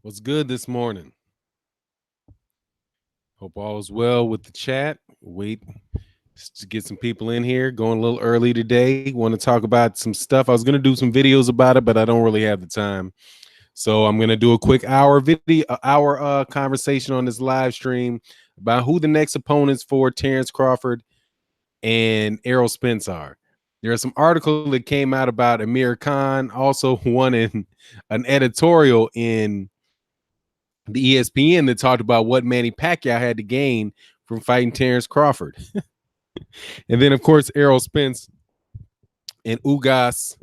What's good this morning? Hope all is well with the chat. Wait to get some people in here. Going a little early today. Want to talk about some stuff. I was going to do some videos about it, but I don't really have the time. So I'm going to do a quick hour conversation on this live stream about who the next opponents for Terence Crawford and Errol Spence are. There's some article that came out about Amir Khan, also one in an editorial in the ESPN that talked about what Manny Pacquiao had to gain from fighting Terence Crawford. And then, of course, Errol Spence and Ugas.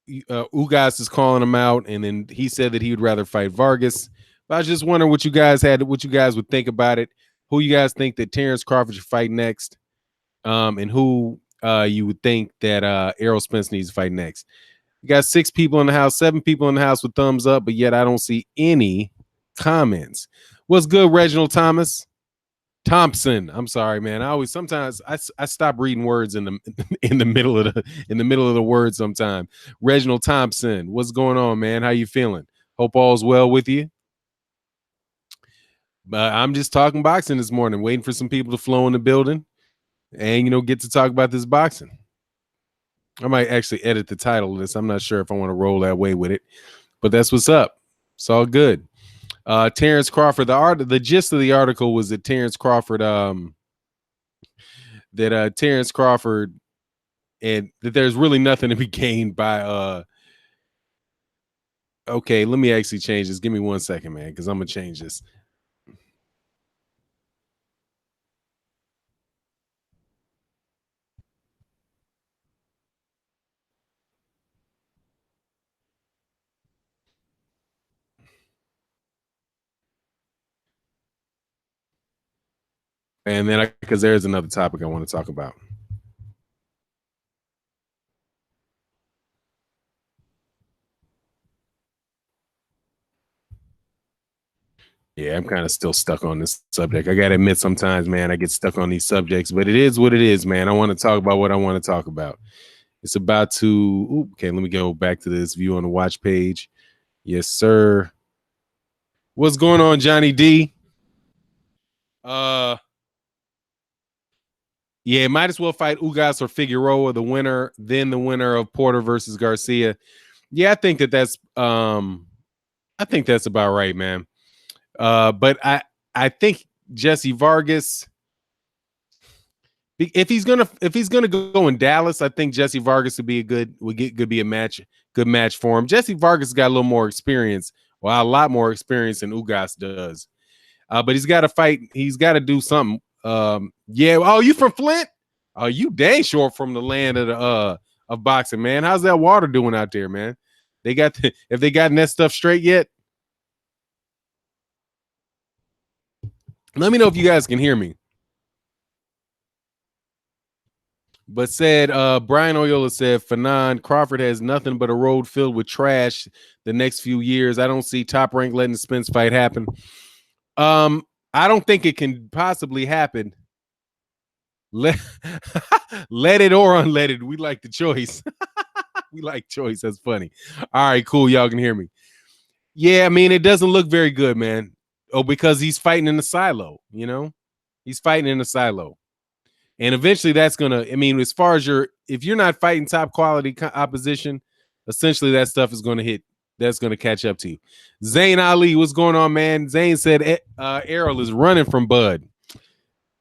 Ugas is calling him out, and then he said that he would rather fight Vargas. But I was just wondering what you guys would think about it. Who you guys think that Terence Crawford should fight next, and who you would think that Errol Spence needs to fight next. We got 6 people in the house, 7 people in the house with thumbs up, but yet I don't see any comments. What's good, Reginald Thompson? I'm sorry, man. I stop reading words in the in the middle of the word sometime. Reginald Thompson, what's going on, man? How you feeling? Hope all's well with you. But I'm just talking boxing this morning, waiting for some people to flow in the building and get to talk about this boxing. I might actually edit the title of this. I'm not sure if I want to roll that way with it, but that's what's up. It's all good. Terence Crawford. The gist of the article was that Terence Crawford, and that there's really nothing to be gained by. Okay, let me actually change this. Give me 1 second, man, because I'm gonna change this. And then because there's another topic I want to talk about. Yeah, I'm kind of still stuck on this subject. I gotta admit, sometimes, man, I get stuck on these subjects, but it is what it is, man. I want to talk about what I want to talk about. It's about to. Okay, let me go back to this view on the watch page. Yes, sir. What's going on, Johnny D? Yeah, might as well fight Ugas or Figueroa, the winner of Porter versus Garcia. Yeah, I think that's about right, man. But I think Jesse Vargas, if he's gonna go in Dallas, I think Jesse Vargas would be a good match for him. Jesse Vargas got a little more experience, a lot more experience than Ugas does. But he's got to fight. He's got to do something. Yeah. Oh, you from Flint? Oh, you dang sure from the land of boxing, man. How's that water doing out there, man? Have they gotten that stuff straight yet? Let me know if you guys can hear me. But Brian Oyola said, Fanon, Crawford has nothing but a road filled with trash the next few years. I don't see Top Rank letting the Spence fight happen. I don't think it can possibly happen. Let it or unlet it. We like the choice. We like choice. That's funny. All right, cool. Y'all can hear me. Yeah, I mean, it doesn't look very good, man. Oh, because he's fighting in the silo, He's fighting in the silo. And eventually that's going to, I mean, as far as if you're not fighting top quality opposition, essentially that stuff is going to hit. That's going to catch up to you. Zayn Ali, what's going on, man? Zayn said Errol is running from Bud.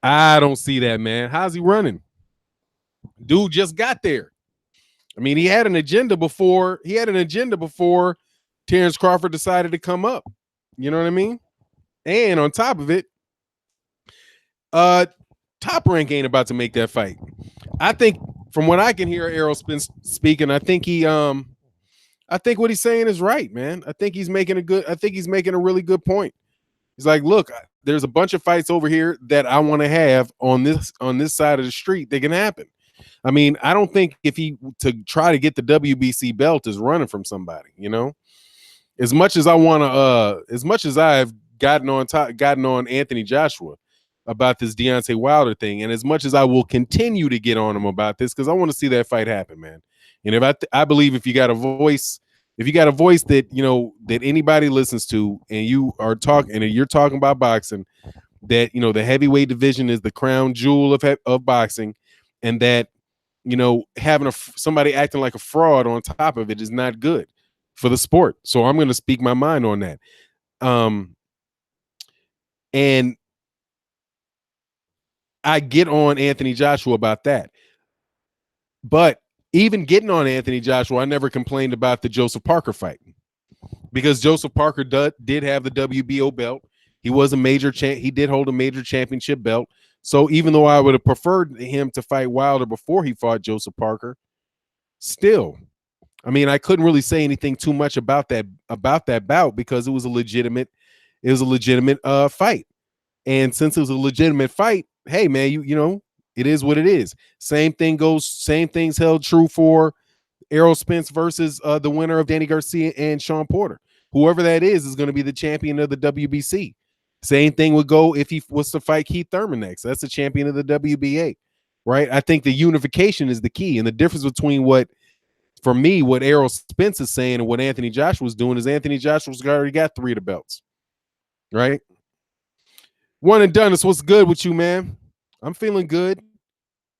I don't see that, man. How's he running? Dude just got there. I mean, he had an agenda before. Terence Crawford decided to come up. You know what I mean? And on top of it, Top Rank ain't about to make that fight. I think, from what I can hear Errol Spence speaking, I think what he's saying is right, man. I think he's making a really good point. He's like, look, there's a bunch of fights over here that I want to have on this side of the street that can happen. I mean, I don't think if he to try to get the WBC belt is running from somebody, As much as I've gotten on Anthony Joshua about this Deontay Wilder thing, and as much as I will continue to get on him about this, because I want to see that fight happen, man. And if I believe if you got a voice If you got a voice that that anybody listens to, and you're talking about boxing, that the heavyweight division is the crown jewel of boxing, and that having somebody acting like a fraud on top of it is not good for the sport. So I'm going to speak my mind on that. And I get on Anthony Joshua about that. But even getting on Anthony Joshua, I never complained about the Joseph Parker fight, because Joseph Parker did have the WBO belt. He was a major he did hold a major championship belt. So even though I would have preferred him to fight Wilder before he fought Joseph Parker, still, I mean, I couldn't really say anything too much about that bout, because it was a legitimate fight. And since it was a legitimate fight, hey man, it is what it is. Same things held true for Errol Spence versus the winner of Danny Garcia and Sean Porter. Whoever that is going to be the champion of the WBC. Same thing would go if he was to fight Keith Thurman next. That's the champion of the WBA, right? I think the unification is the key. And the difference between what Errol Spence is saying and what Anthony Joshua was doing is Anthony Joshua's already got 3 of the belts, right? One and done. It's what's good with you, man. I'm feeling good.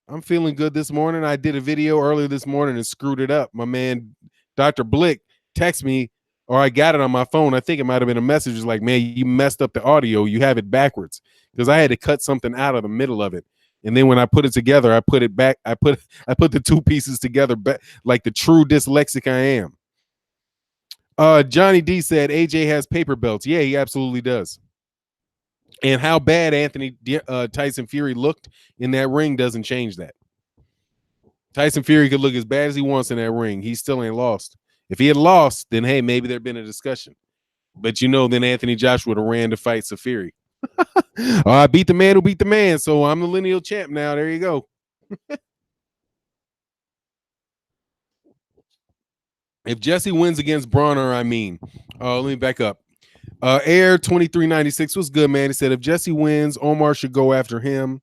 This morning. I did a video earlier this morning and screwed it up. My man, Dr. Blick, texted me, or I got it on my phone. I think it might have been a message. It's like, man, you messed up the audio. You have it backwards, because I had to cut something out of the middle of it. And then when I put it together, I put it back. I put the 2 pieces together like the true dyslexic I am. Johnny D said AJ has paper belts. Yeah, he absolutely does. And how bad Tyson Fury looked in that ring doesn't change that. Tyson Fury could look as bad as he wants in that ring. He still ain't lost. If he had lost, then hey, maybe there'd been a discussion. But then Anthony Joshua would have ran to fight Fury. I beat the man who beat the man, so I'm the lineal champ now. There you go. If Jesse wins against Bronner, let me back up. Air 2396 was good, man. He said if Jesse wins, Omar should go after him,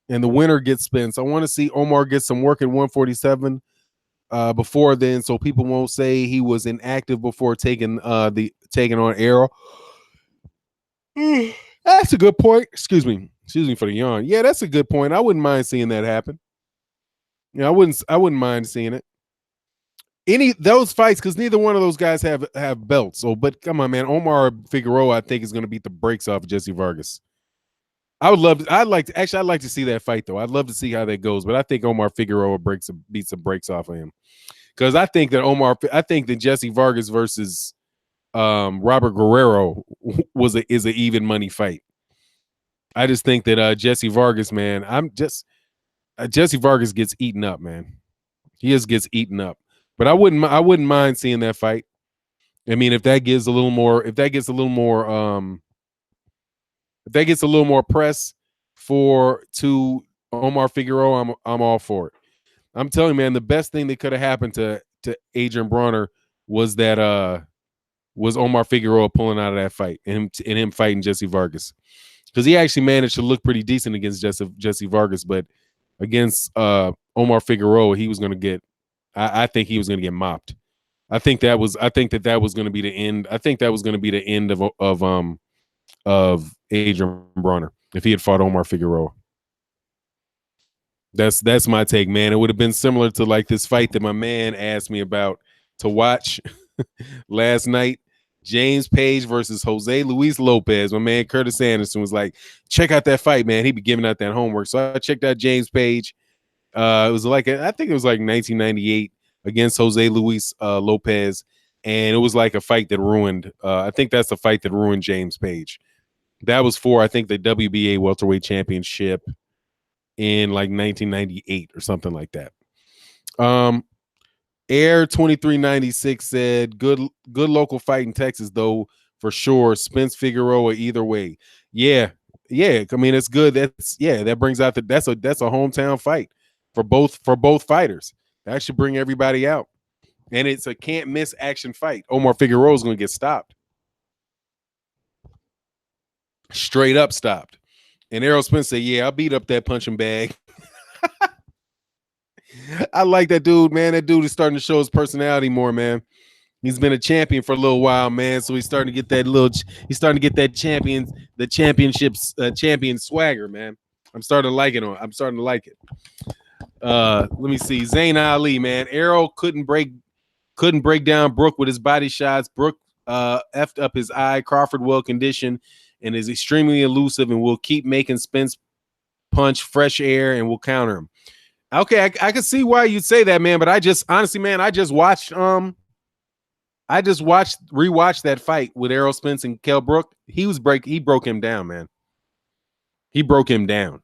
and the winner gets Spence. I want to see Omar get some work at 147 before then, so people won't say he was inactive before taking on Errol. That's a good point. Excuse me for the yawn. Yeah, that's a good point. I wouldn't mind seeing that happen. Yeah, I wouldn't mind seeing it. Those fights, because neither one of those guys have belts. So, but come on, man, Omar Figueroa, I think, is going to beat the brakes off of Jesse Vargas. I'd like to see that fight though. I'd love to see how that goes, but I think Omar Figueroa beats the brakes off of him, because I think that Jesse Vargas versus Robert Guerrero is an even money fight. I just think that Jesse Vargas, man, Jesse Vargas gets eaten up, man. He just gets eaten up. But I wouldn't mind seeing that fight. I mean, if that gets a little more press to Omar Figueroa, I'm all for it. I'm telling you, man, the best thing that could have happened to Adrian Bronner was Omar Figueroa pulling out of that fight and him fighting Jesse Vargas, because he actually managed to look pretty decent against Jesse Vargas, but against Omar Figueroa, he was going to get. I think he was going to get mopped. I think that was going to be the end. I think that was going to be the end of Adrian Bronner if he had fought Omar Figueroa. That's my take, man. It would have been similar to like this fight that my man asked me about to watch last night. James Page versus Jose Luis Lopez. My man Curtis Anderson was like, check out that fight, man. He'd be giving out that homework. So I checked out James Page. It was I think it was like 1998 against Jose Luis Lopez. And it was like a fight that ruined. I think that's the fight that ruined James Page. That was for, I think, the WBA welterweight championship in like 1998 or something like that. Air 2396 said, good local fight in Texas, though, for sure. Spence Figueroa either way. Yeah. I mean, it's good. That brings out that's a hometown fight for both fighters. That should bring everybody out. And it's a can't miss action fight. Omar Figueroa is going to get stopped. Straight up stopped. And Errol Spence said, yeah, I'll beat up that punching bag. I like that dude, man. That dude is starting to show his personality more, man. He's been a champion for a little while, man. So he's starting to get that little. He's starting to get that the championships, champion swagger, man. I'm starting to like it. I'm starting to like it. Let me see. Zayn Ali, man. Errol couldn't break down Brook with his body shots. Brook effed up his eye. Crawford well conditioned and is extremely elusive and will keep making Spence punch fresh air and will counter him. Okay, I can see why you'd say that, man. But I just honestly, man, I just watched rewatched that fight with Errol Spence and Kell Brook. He broke him down, man. He broke him down.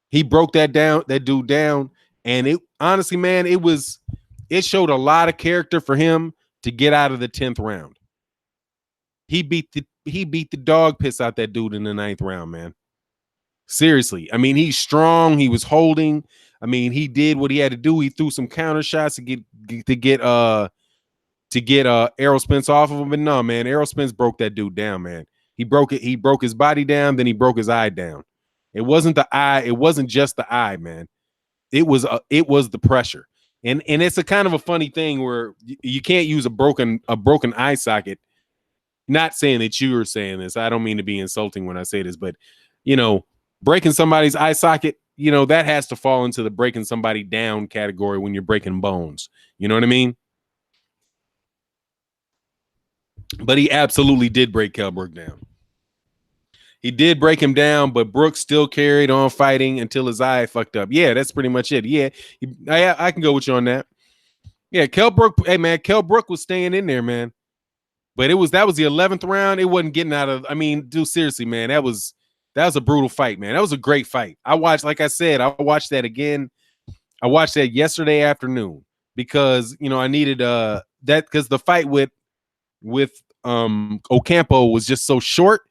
He broke that dude down. And it honestly, man, it showed a lot of character for him to get out of the 10th round. He beat the dog piss out that dude in the 9th round, man. Seriously. I mean, he's strong. He was holding. I mean, he did what he had to do. He threw some counter shots to get Errol Spence off of him. But no, man, Errol Spence broke that dude down, man. He broke his body down, then he broke his eye down. It wasn't the eye, it wasn't just the eye, man. It was the pressure. And it's a kind of a funny thing where you can't use a broken eye socket. Not saying that you are saying this. I don't mean to be insulting when I say this, but breaking somebody's eye socket, that has to fall into the breaking somebody down category when you're breaking bones. You know what I mean? But he absolutely did break Kell Brook down. He did break him down, but Brook still carried on fighting until his eye fucked up. Yeah, that's pretty much it. Yeah, I can go with you on that. Yeah, Kell Brook. Hey, man, Kell Brook was staying in there, man. But that was the 11th round. It wasn't getting out of. I mean, dude, seriously, man, that was a brutal fight, man. That was a great fight. I watched that again. I watched that yesterday afternoon because I needed that because the fight with Ocampo was just so short.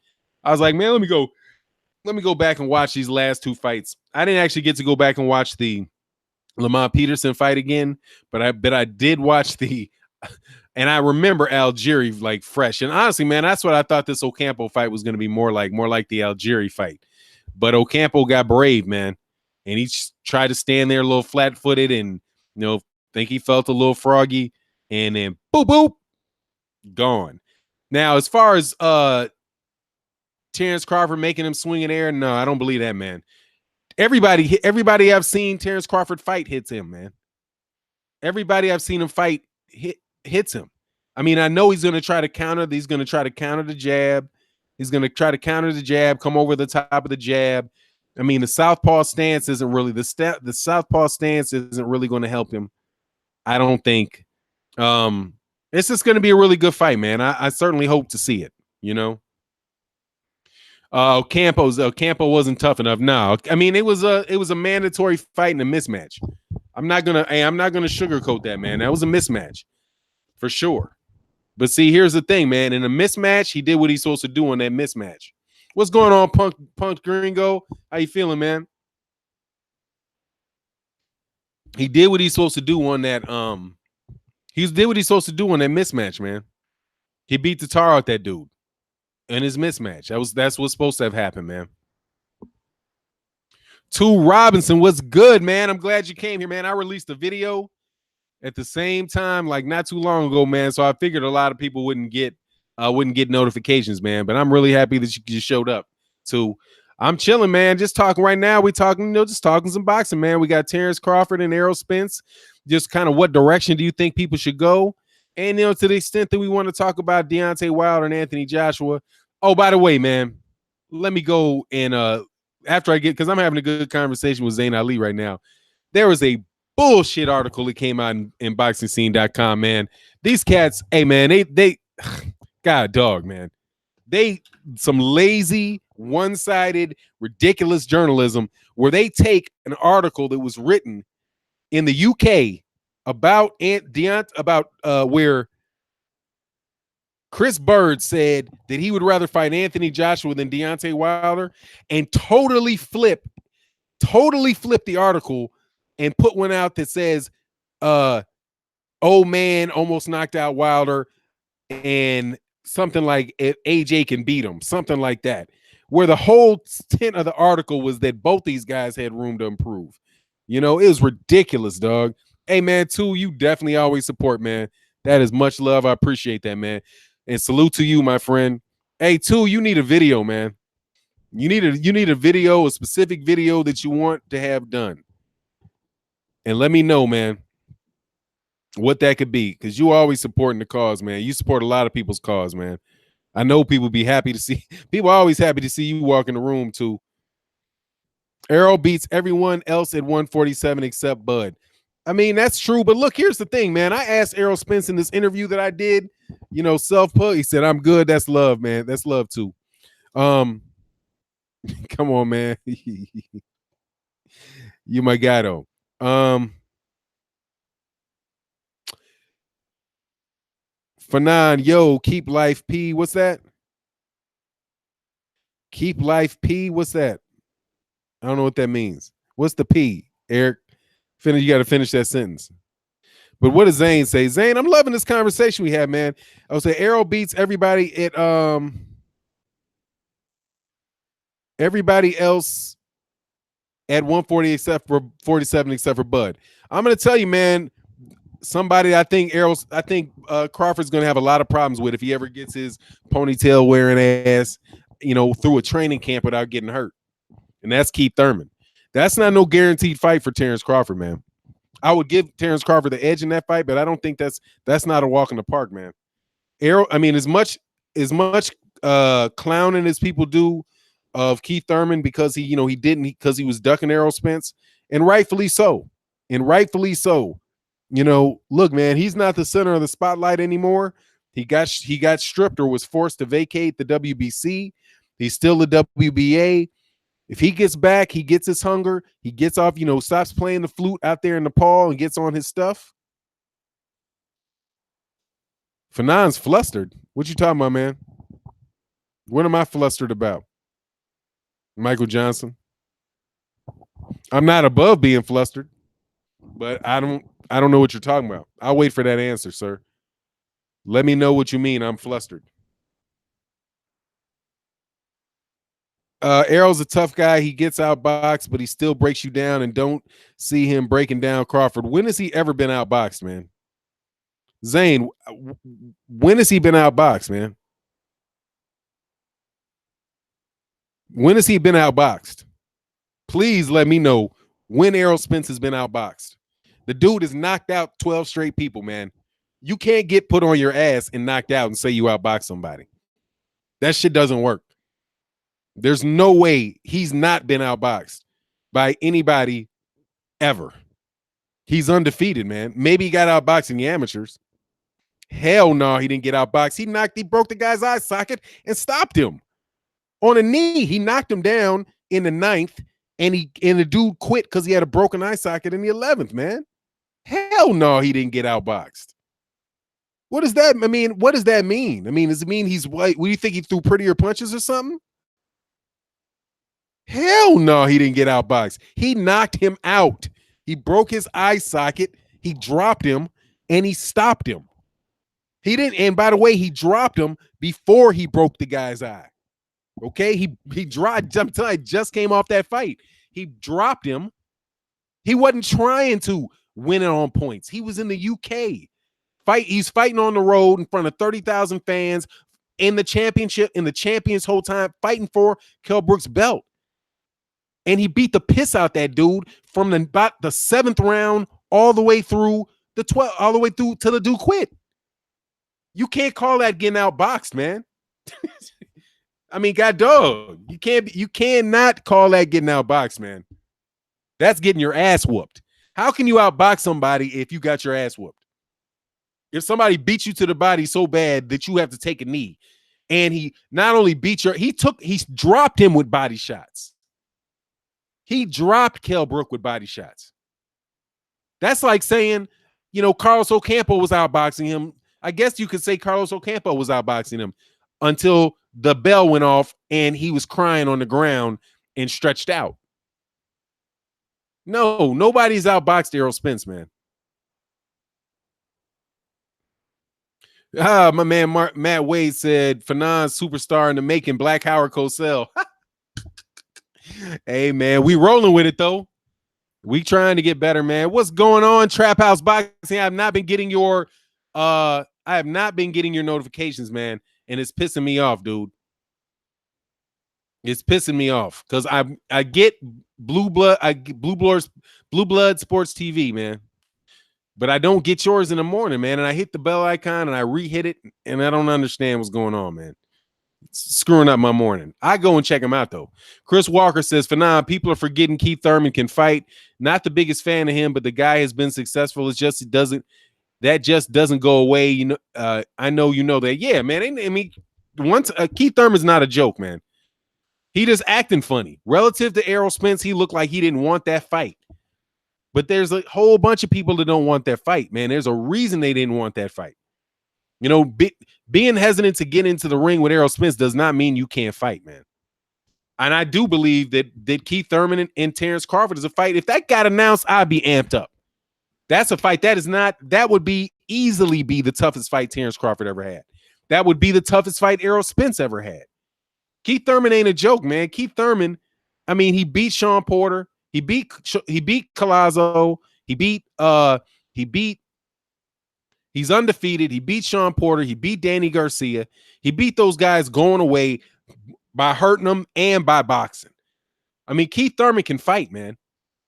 I was like, man, let me go back and watch these last 2 fights. I didn't actually get to go back and watch the Lamont Peterson fight again, but I did watch and I remember Algieri like fresh. And honestly, man, that's what I thought this Ocampo fight was going to be more like the Algieri fight. But Ocampo got brave, man, and he tried to stand there a little flat-footed and think he felt a little froggy, and then boop boop, gone. Now, as far as Terence Crawford making him swing in air, no, I don't believe that, man. Everybody I've seen Terence Crawford fight hits him, man. Everybody I've seen him fight hits him. I mean, I know he's going to try to counter. He's going to try to counter the jab. He's going to try to counter the jab, come over the top of the jab. I mean, the southpaw stance isn't really the southpaw stance isn't really going to help him. I don't think. It's just going to be a really good fight, man. I certainly hope to see it. Ocampo wasn't tough enough. No, I mean it was a mandatory fight and a mismatch. I'm not gonna sugarcoat that, man. That was a mismatch for sure. But see, here's the thing, man. In a mismatch, he did what he's supposed to do on that mismatch. What's going on, Punk Gringo? How you feeling, man? He did what he's supposed to do on that. He did what he's supposed to do on that mismatch, man. He beat the tar out that dude in his mismatch. That's what's supposed to have happened, man. 2 Robinson, what's good, man? I'm glad you came here, man. I released a video at the same time, like not too long ago, man. So I figured a lot of people wouldn't get notifications, man. But I'm really happy that you showed up. So I'm chilling, man. Just talking right now. We talking, just talking some boxing, man. We got Terence Crawford and Errol Spence. Just kind of what direction do you think people should go? And to the extent that we want to talk about Deontay Wilder and Anthony Joshua. Oh, by the way, man, let me go and after I get, because I'm having a good conversation with Zayn Ali right now. There was a bullshit article that came out in boxingscene.com, man. These cats, hey, man, they God dog, man. They some lazy, one-sided, ridiculous journalism where they take an article that was written in the UK about where Chris Bird said that he would rather fight Anthony Joshua than Deontay Wilder, and totally flip the article and put one out that says, old man almost knocked out Wilder and something like if AJ can beat him, something like that, where the whole tint of the article was that both these guys had room to improve. It was ridiculous, dog. Hey, man, too, you definitely always support, man. That is much love. I appreciate that, man. And salute to you, my friend. Hey, too, you need a video, man. You need a video, a specific video that you want to have done. And let me know, man, what that could be. Because you always supporting the cause, man. You support a lot of people's cause, man. I know people be happy to see people are always happy to see you walk in the room too. Errol beats everyone else at 147 except Bud. I mean, that's true, but look, here's the thing, man. I asked Errol Spence in this interview that I did, self-put. He said, I'm good. That's love, man. That's love too. Come on, man. You my guy though. Fanon, yo, keep life P. What's that? Keep life P. What's that? I don't know what that means. What's the P, Eric? You got to finish that sentence. But what does Zane say? Zane, I'm loving this conversation we had, man. I would say Errol beats everybody at everybody else at 140 except for 47 except for Bud. I'm gonna tell you, man. Somebody I think Crawford's gonna have a lot of problems with if he ever gets his ponytail wearing ass, through a training camp without getting hurt. And that's Keith Thurman. That's not no guaranteed fight for Terence Crawford, man. I would give Terence Crawford the edge in that fight, but I don't think that's not a walk in the park, man. Errol, I mean, as much clowning as people do of Keith Thurman because he was ducking Errol Spence, and rightfully so. Look, man, he's not the center of the spotlight anymore. He got stripped or was forced to vacate the WBC. He's still the WBA. If he gets back, he gets his hunger. He gets off, stops playing the flute out there in Nepal and gets on his stuff. Fanon's flustered. What you talking about, man? What am I flustered about? Michael Johnson. I'm not above being flustered, but I don't know what you're talking about. I'll wait for that answer, sir. Let me know what you mean. I'm flustered. Errol's a tough guy. He gets outboxed, but he still breaks you down, and don't see him breaking down Crawford. When has he ever been outboxed, man? Zane, when has he been outboxed, man? When has he been outboxed? Please let me know when Errol Spence has been outboxed. The dude has knocked out 12 straight people, man. You can't get put on your ass and knocked out and say you outboxed somebody. That shit doesn't work. There's no way he's not been outboxed by anybody ever. He's undefeated, man. Maybe he got outboxed in the amateurs. Hell no, he didn't get outboxed. He broke the guy's eye socket and stopped him on a knee. He knocked him down in the 9th, and the dude quit because he had a broken eye socket in the 11th, man. Hell no, he didn't get outboxed. What does that mean? What does that mean? I mean, does it mean he's white? What do you think, he threw prettier punches or something? Hell no, he didn't get outboxed. He knocked him out. He broke his eye socket. He dropped him, and he stopped him. He didn't. And by the way, he dropped him before he broke the guy's eye. Okay, he dropped. I'm telling you, just came off that fight. He dropped him. He wasn't trying to win it on points. He was in the UK. He's fighting on the road in front of 30,000 fans in the championship, in the champions whole time, fighting for Kell Brook's belt. And he beat the piss out that dude from about the 7th round all the way through the 12th, all the way through till the dude quit. You can't call that getting outboxed, man. I mean, God dog, you cannot call that getting outboxed, man. That's getting your ass whooped. How can you outbox somebody if you got your ass whooped? If somebody beats you to the body so bad that you have to take a knee, and he not only he dropped him with body shots. He dropped Kell Brook with body shots. That's like saying, Carlos Ocampo was outboxing him. I guess you could say Carlos Ocampo was outboxing him until the bell went off and he was crying on the ground and stretched out. No, nobody's outboxed Errol Spence, man. My man Matt Wade said, Fanon superstar in the making, Black Howard Cosell. Hey, man, we rolling with it, though. We trying to get better, man. What's going on, Trap House Boxing? I've not been getting your I have not been getting your notifications, man, and it's pissing me off, dude. It's pissing me off because I get Blue Blood Sports TV, man. But I don't get yours in the morning, man. And I hit the bell icon and I re-hit it, and I don't understand what's going on, man. It's screwing up my morning. I go and check him out though. Chris Walker says, for now, people are forgetting Keith Thurman can fight. Not the biggest fan of him, but the guy has been successful. It's just that just doesn't go away. You know, I know you know that. Yeah, man. I mean, once Keith Thurman's not a joke, man. He just acting funny. Relative to Errol Spence, he looked like he didn't want that fight. But there's a whole bunch of people that don't want that fight, man. There's a reason they didn't want that fight. You know, being hesitant to get into the ring with Errol Spence does not mean you can't fight, man. And I do believe that Keith Thurman and Terence Crawford is a fight. If that got announced, I'd be amped up. That's a fight that would be easily be the toughest fight Terence Crawford ever had. That would be the toughest fight Errol Spence ever had. Keith Thurman ain't a joke, man. Keith Thurman, I mean, he beat Sean Porter. He beat Collazo. He's undefeated. He beat Sean Porter. He beat Danny Garcia. He beat those guys going away by hurting them and by boxing. I mean, Keith Thurman can fight, man.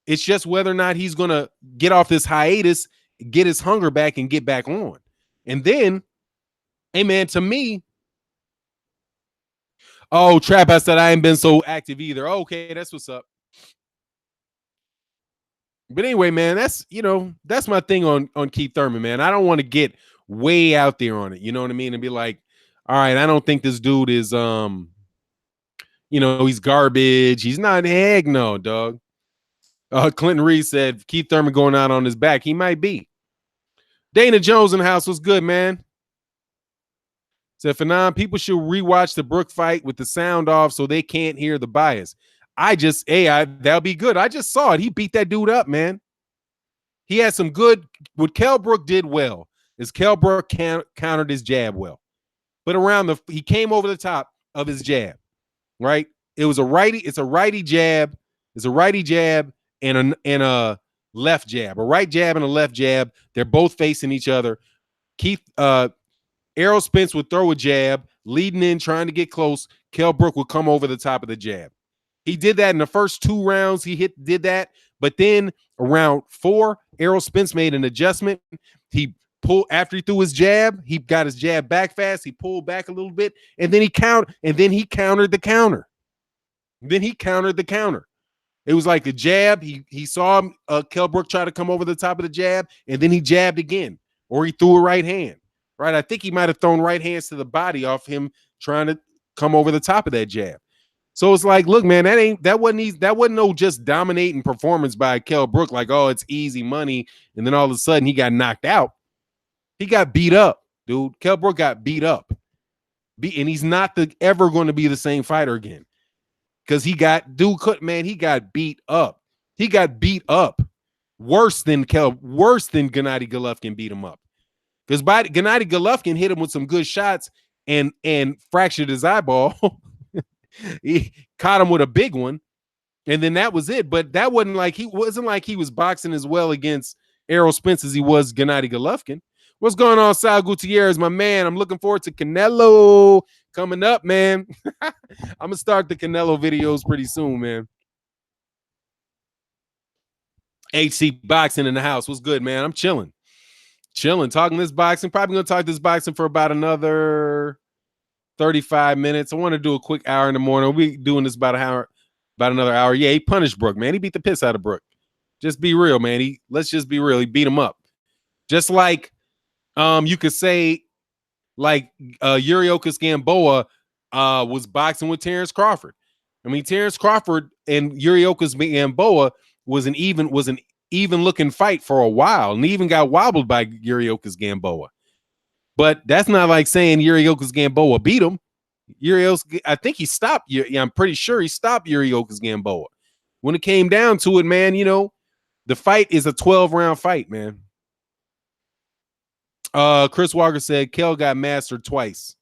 It's just whether or not he's going to get off this hiatus, get his hunger back, and get back on. And then, hey, man, to me, oh, Trap, I said I ain't been so active either. Okay, that's what's up. But anyway, man, that's my thing on Keith Thurman, man. I don't want to get way out there on it, you know what I mean, and be like, all right, I don't think this dude is he's garbage. He's not. Heck no, dog. Clinton Reed said Keith Thurman going out on his back. He might be. Dana Jones in the house was good, man. Said Fanon, people should rewatch the Brook fight with the sound off so they can't hear the bias. That'll be good. I just saw it. He beat that dude up, man. He had some good. What Kell Brook did well is Kell Brook countered his jab well, but he came over the top of his jab. Right? It's a righty jab. It's a righty jab and a left jab. A right jab and a left jab. They're both facing each other. Errol Spence would throw a jab, leading in, trying to get close. Kell Brook would come over the top of the jab. He did that in the first 2 rounds. Did that, but then around 4, Errol Spence made an adjustment. He pulled after he threw his jab. He got his jab back fast. He pulled back a little bit, and then he countered the counter. It was like a jab. He saw Kell Brook try to come over the top of the jab, and then he jabbed again, or he threw a right hand. Right, I think he might have thrown right hands to the body off him trying to come over the top of that jab. So it's like, look, man, that wasn't no just dominating performance by Kell Brook, like, oh, it's easy money, and then all of a sudden he got knocked out. He got beat up, dude. Kell Brook got beat up. And he's not ever going to be the same fighter again. Because he got beat up. He got beat up worse than Gennady Golovkin beat him up. Because Gennady Golovkin hit him with some good shots and fractured his eyeball. He caught him with a big one, and then that was it. But that wasn't like he was boxing as well against Errol Spence as he was Gennady Golovkin. What's going on, Sal Gutierrez, my man? I'm looking forward to Canelo coming up, man. I'm gonna start the Canelo videos pretty soon, man. HC Boxing in the house. What's good, man? I'm chilling, talking this boxing. Probably gonna talk this boxing for about another 35 minutes. I want to do a quick hour in the morning. We'll be doing this about another hour. Yeah, he punished Brook, man. He beat the piss out of Brook. Just be real, man. Let's just be real. He beat him up. Just like you could say, like Yuriorkis Gamboa was boxing with Terence Crawford. I mean, Terence Crawford and Yuriorkis Gamboa was an even looking fight for a while, and he even got wobbled by Yuriorkis Gamboa. But that's not like saying Yuriorkis Gamboa beat him. I think he stopped. Yeah, I'm pretty sure he stopped Yuriorkis Gamboa. When it came down to it, man, the fight is a 12-round fight, man. Chris Walker said Kell got mastered twice.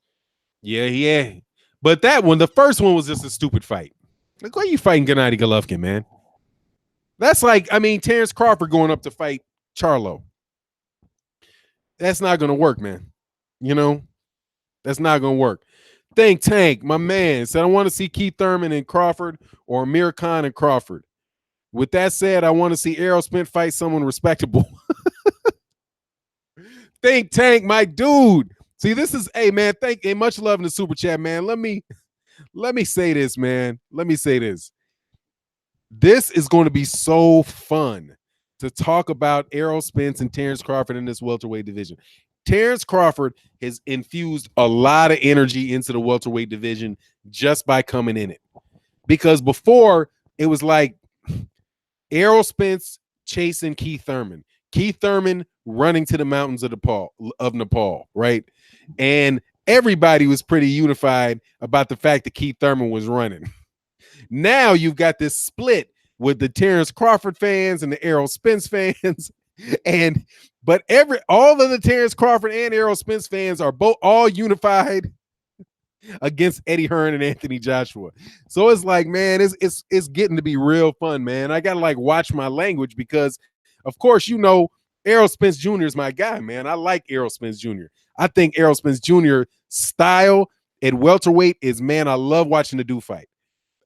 Yeah. But the first one was just a stupid fight. Like, why are you fighting Gennady Golovkin, man? That's like, Terence Crawford going up to fight Charlo. That's not gonna work, man. You know, that's not gonna work. Think Tank, my man, said I want to see Keith Thurman and Crawford or Amir Khan and Crawford. With that said, I want to see Errol Spence fight someone respectable. Think Tank, my dude. See, this is hey man, thank hey, much love in the super chat, man. Let me say this, man. Let me say this. This is going to be so fun to talk about Errol Spence and Terence Crawford in this welterweight division. Terence Crawford has infused a lot of energy into the welterweight division just by coming in it. Because before it was like Errol Spence chasing Keith Thurman. Keith Thurman running to the mountains of Nepal, right? And everybody was pretty unified about the fact that Keith Thurman was running. Now you've got this split with the Terence Crawford fans and the Errol Spence fans. But all of the Terence Crawford and Errol Spence fans are both all unified against Eddie Hearn and Anthony Joshua. So it's like, man, it's getting to be real fun, man. I gotta like watch my language because, of course, you know, Errol Spence Jr. is my guy, man. I like Errol Spence Jr. I think Errol Spence Jr. style at welterweight is, man, I love watching the dude fight.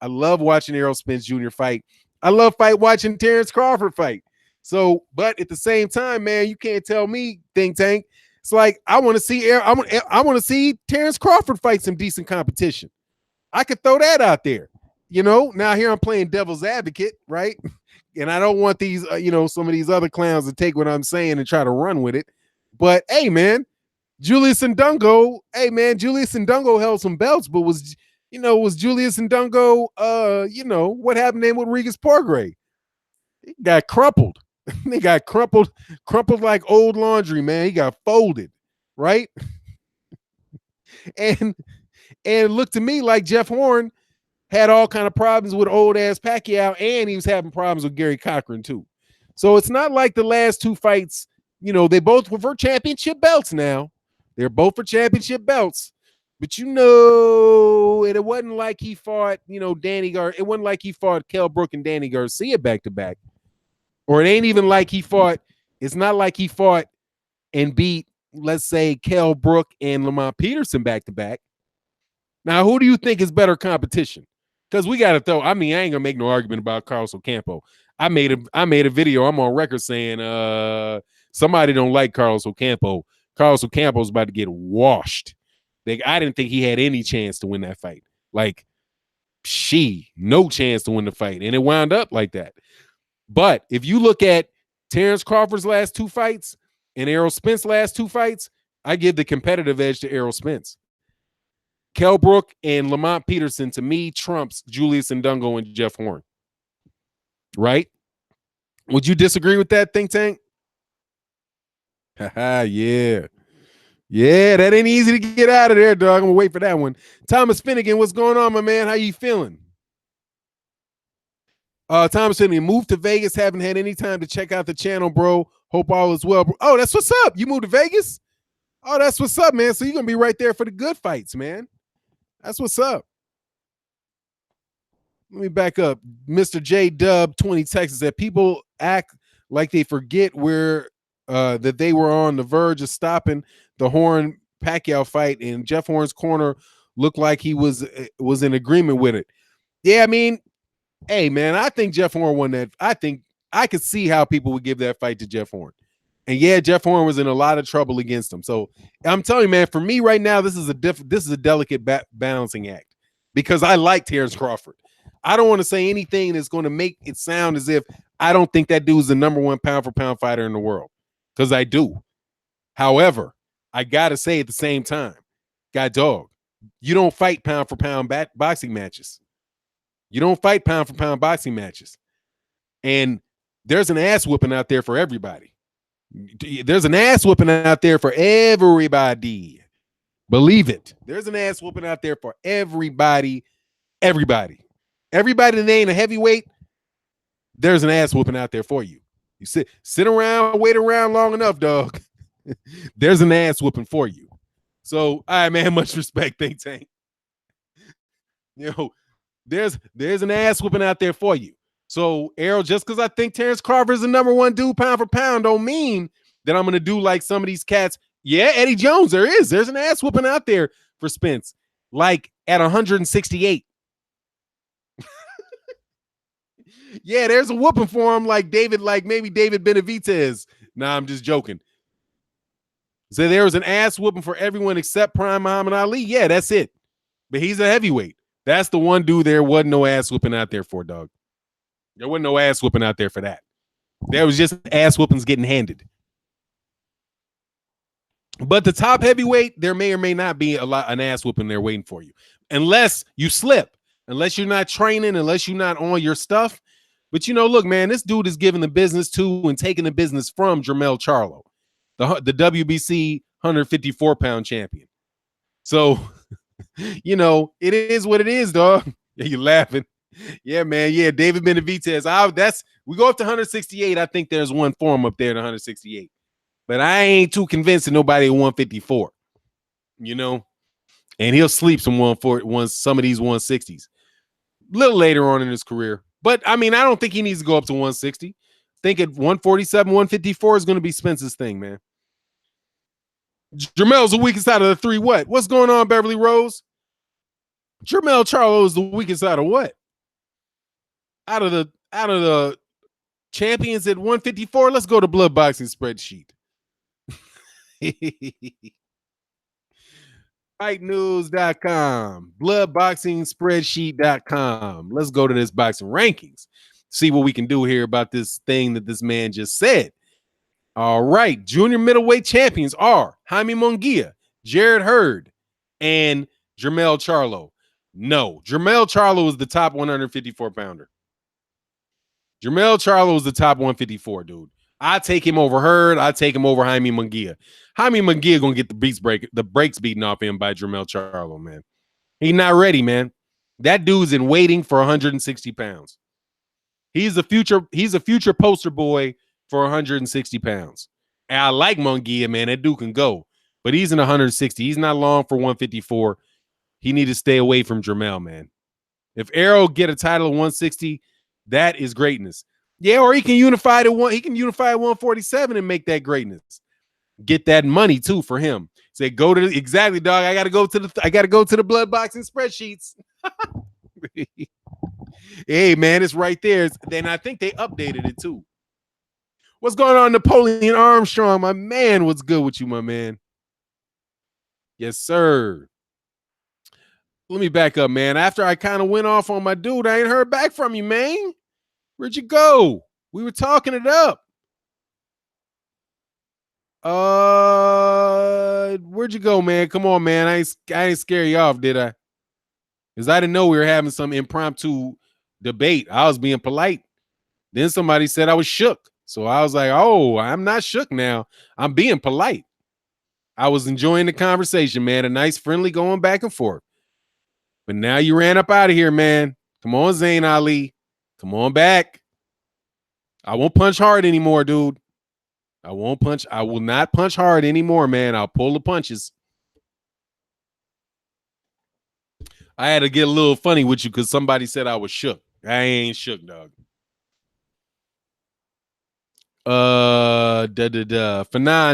I love watching Errol Spence Jr. fight. I love watching Terence Crawford fight. So, but at the same time, man, you can't tell me, Think Tank. It's like I want to see I want to see Terence Crawford fight some decent competition. I could throw that out there. You know, now here I'm playing devil's advocate, right? And I don't want these, some of these other clowns to take what I'm saying and try to run with it. But hey, man, Julius Ndungo, Julius Ndungo held some belts, but was Julius Ndungo, what happened to him with Regis Porgray? He got crumpled. He got crumpled like old laundry, man. He got folded, right? And it looked to me like Jeff Horn had all kind of problems with old ass Pacquiao, and he was having problems with Gary Cochran too. So it's not like the last two fights, they both were for championship belts now. They're both for championship belts. But it wasn't like he fought, it wasn't like he fought Kell Brook and Danny Garcia back to back. Or it ain't even like it's not like he fought and beat, let's say, Kell Brook and Lamont Peterson back to back. Now, who do you think is better competition? Because we got to throw, I ain't gonna make no argument about Carlos Ocampo. I made a video, I'm on record saying somebody don't like Carlos Ocampo. Carlos Ocampo's about to get washed. I didn't think he had any chance to win that fight. Like, no chance to win the fight. And it wound up like that. But if you look at Terence Crawford's last two fights and Errol Spence's last two fights, I give the competitive edge to Errol Spence. Kell Brook and Lamont Peterson, to me, trumps Julius Ndungo and Jeff Horn. Right? Would you disagree with that, Think Tank? Yeah. Yeah, that ain't easy to get out of there, dog. I'm going to wait for that one. Thomas Finnegan, what's going on, my man? How you feeling? Thomas Finnegan, moved to Vegas. Haven't had any time to check out the channel, bro. Hope all is well. Bro. Oh, that's what's up. You moved to Vegas? Oh, that's what's up, man. So you're going to be right there for the good fights, man. That's what's up. Let me back up. Mr. J Dub 20 Texas said people act like they forget that they were on the verge of stopping the Horn Pacquiao fight, and Jeff Horn's corner looked like he was in agreement with it. Yeah, hey man, I think Jeff Horn won that. I think I could see how people would give that fight to Jeff Horn. And yeah, Jeff Horn was in a lot of trouble against him. So I'm telling you, man, for me right now, this is a delicate balancing act because I like Terence Crawford. I don't want to say anything that's going to make it sound as if I don't think that dude's the number one pound for pound fighter in the world, because I do. However, I got to say at the same time, God dog, you don't fight pound for pound boxing matches. You don't fight pound for pound boxing matches. And there's an ass whooping out there for everybody. There's an ass whooping out there for everybody. Believe it. There's an ass whooping out there for everybody. Everybody that ain't a heavyweight, there's an ass whooping out there for you. You sit around, wait around long enough, dog. There's an ass whooping for you. So, all right, man, much respect, Think Tank. There's an ass whooping out there for you. So, Errol, just because I think Terence Crawford is the number one dude pound for pound don't mean that I'm gonna do like some of these cats. Yeah, Eddie Jones, there is. There's an ass whooping out there for Spence, like at 168. Yeah, there's a whooping for him, like David, like maybe David Benavidez. Nah, I'm just joking. So there was an ass whooping for everyone except Prime Muhammad Ali. Yeah, that's it. But he's a heavyweight. That's the one dude there wasn't no ass whooping out there for, dog. There wasn't no ass whooping out there for that. There was just ass whoopings getting handed. But the top heavyweight, there may or may not be an ass whooping there waiting for you, unless you slip, unless you're not training, unless you're not on your stuff. But look, man, this dude is giving the business to and taking the business from Jermell Charlo, the WBC 154-pound champion. So, it is what it is, dog. Yeah, you laughing? Yeah, man. Yeah, David Benavidez. We go up to 168. I think there's one for him up there at 168. But I ain't too convinced of nobody at 154, and he'll sleep some some of these 160s a little later on in his career. But I mean, I don't think he needs to go up to 160. I think at 147, 154 is going to be Spence's thing, man. Jermell's the weakest out of the three. What's going on, Beverly Rose? Jermell Charlo is the weakest out of what? Out of the champions at 154. Let's go to blood boxing spreadsheet. FightNews.com, bloodboxingspreadsheet.com. Let's go to this boxing rankings. See what we can do here about this thing that this man just said. All right. Junior middleweight champions are Jaime Munguia, Jared Hurd, and Jermell Charlo. No, Jermell Charlo is the top 154 pounder. Jermell Charlo is the top 154, dude. I take him over Hurd. I take him over Jaime Munguia. Jaime Munguia gonna get the brakes beaten off him by Jermell Charlo, man. He's not ready, man. That dude's in waiting for 160 pounds. He's a future poster boy for 160 pounds. And I like Munguia, man. That dude can go, but he's in 160. He's not long for 154. He need to stay away from Jermell, man. If Errol get a title of 160, that is greatness. Yeah, or he can unify at 147 and make that greatness. Get that money too for him. Say go to exactly, dog. I gotta go to the blood boxing spreadsheets. Hey, man, it's right there. Then I think they updated it too. What's going on, Napoleon Armstrong? My man, what's good with you, my man? Yes, sir. Let me back up, man. After I kind of went off on my dude, I ain't heard back from you, man. Where'd you go? We were talking it up. Where'd you go, man? Come on, man. I ain't scare you off, did I? Because I didn't know we were having some impromptu debate. I was being polite. Then somebody said I was shook. So I was like, oh, I'm not shook now. I'm being polite. I was enjoying the conversation, man. A nice, friendly going back and forth. But now you ran up out of here, man. Come on, Zayn Ali. Come on back. I won't punch hard anymore, dude. I will not punch hard anymore, man. I'll pull the punches. I had to get a little funny with you because somebody said I was shook. I ain't shook, dog. Fanon,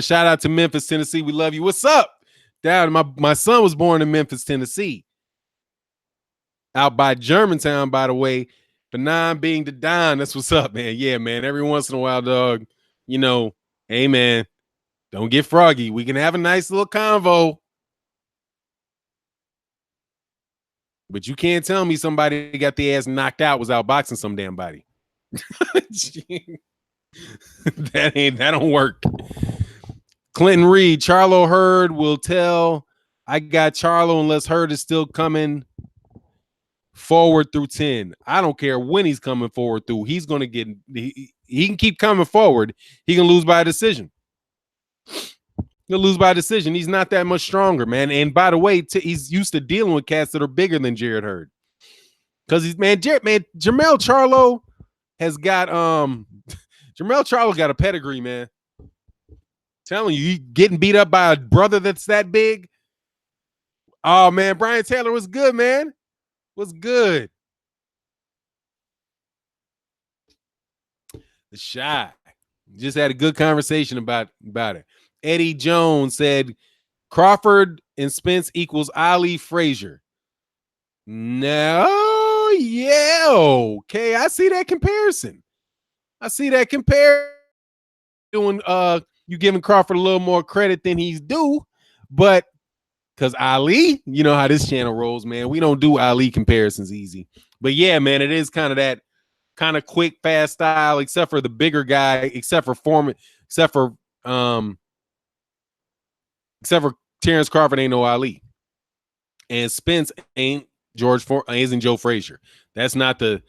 shout out to Memphis, Tennessee. We love you. What's up? Down, my son was born in Memphis, Tennessee. Out by Germantown, by the way. Fanon being the Don. That's what's up, man. Yeah, man. Every once in a while, dog, hey, man, don't get froggy. We can have a nice little convo. But you can't tell me somebody got their ass knocked out was outboxing some damn body. That don't work. Clinton Reed, Charlo Hurd will tell I got Charlo unless Hurd is still coming forward through 10. I don't care when he's coming forward through. He's going to get he can keep coming forward. He can lose by a decision. He'll lose by a decision. He's not that much stronger, man. And by the way, he's used to dealing with cats that are bigger than Jared Hurd. Because Jermell Charlo has got Jermell Charlo got a pedigree, man. Telling you getting beat up by a brother that's that big. Oh man, Brian Taylor was good, man. Was good. The shot. Just had a good conversation about it. Eddie Jones said Crawford and Spence equals Ali Frazier. No, yeah, okay. I see that comparison. Doing you giving Crawford a little more credit than he's due, but because Ali, you know how this channel rolls, man. We don't do Ali comparisons easy. But yeah, man, it is kind of that kind of quick, fast style, except for the bigger guy, except for Foreman, except for um, except for Terence Crawford ain't no Ali. And Spence ain't isn't Joe Frazier. That's not the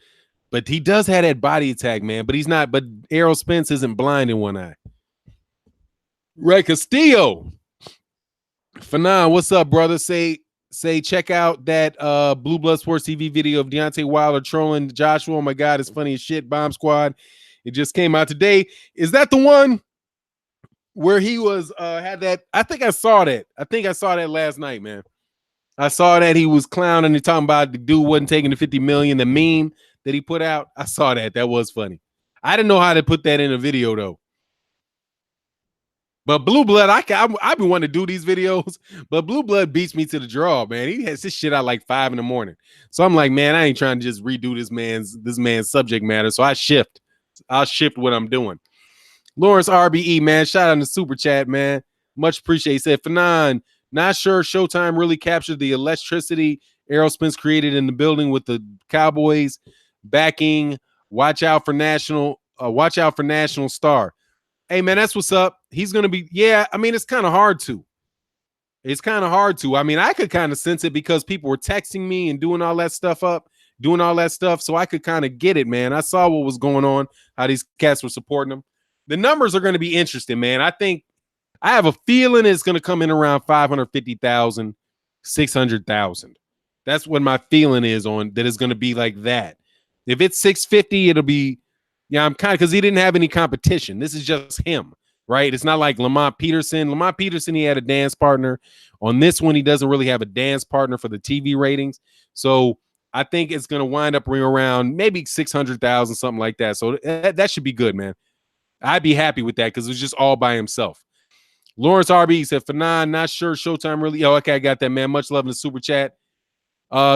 but he does have that body attack, man. But he's not, but Errol Spence isn't blind in one eye. Ray Castillo. Fanon, what's up, brother? Say check out that Blue Blood Sports TV video of Deontay Wilder trolling Joshua. Oh my god, it's funny as shit. Bomb Squad. It just came out today. Is that the one where he was had that? I think I saw that last night, man. I saw that he was clowning and talking about the dude wasn't taking the 50 million, the meme that he put out. I saw that. That was funny. I didn't know how to put that in a video though. But Blue Blood, I've been wanting to do these videos, but Blue Blood beats me to the draw, man. He has this shit out like 5 a.m. So I'm like, man, I ain't trying to just redo this man's subject matter. So I'll shift what I'm doing. Lawrence RBE, man, shout out in the super chat, man. Much appreciated. He said, Fanon, not sure Showtime really captured the electricity Errol Spence created in the building with the Cowboys backing. Watch out for national star. Hey, man, that's what's up. He's going to be, yeah, I mean, it's kind of hard to. I mean, I could kind of sense it because people were texting me and doing all that stuff. So I could kind of get it, man. I saw what was going on, how these cats were supporting them. The numbers are going to be interesting, man. I have a feeling it's going to come in around 550,000, 600,000. That's what my feeling is on that is going to be like that. If it's 650, it'll be, yeah, I'm kind of, because he didn't have any competition. This is just him, right? It's not like Lamont Peterson. Lamont Peterson, he had a dance partner. On this one, he doesn't really have a dance partner for the TV ratings. So I think it's going to wind up around maybe 600,000, something like that. So that should be good, man. I'd be happy with that because it was just all by himself. Lawrence RB said, Fanon, not sure Showtime really. Oh, okay, I got that, man. Much love in the super chat.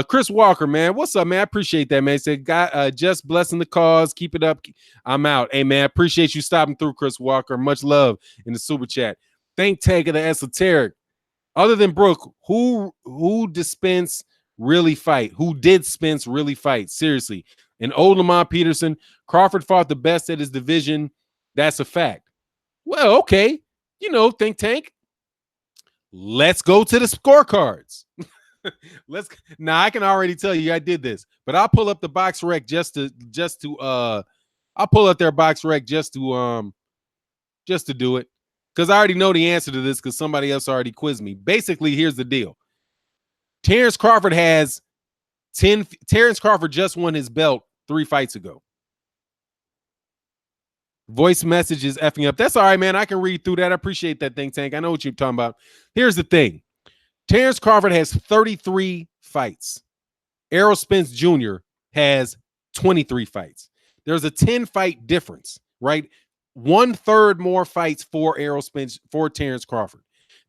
Chris Walker, man. What's up, man? I appreciate that, man. He said, God, just blessing the cause. Keep it up. I'm out. Hey, man, appreciate you stopping through, Chris Walker. Much love in the super chat. Think tank of the esoteric. Other than Brooke, who did Spence really fight? Who did Spence really fight? Seriously. And old Lamont Peterson, Crawford fought the best at his division. That's a fact. Well, okay. You know, think tank. Let's go to the scorecards. I can already tell you I did this, but I'll pull up the box rec just to I'll pull up their box rec just to do it. Because I already know the answer to this because somebody else already quizzed me. Basically, here's the deal. Terence Crawford just won his belt 3 fights ago. Voice message is effing up. That's all right, man. I can read through that. I appreciate that, Think Tank. I know what you're talking about. Here's the thing. Terence Crawford has 33 fights. Errol Spence Jr. has 23 fights. There's a 10-fight difference, right? 1/3 more fights for Errol Spence for Terence Crawford.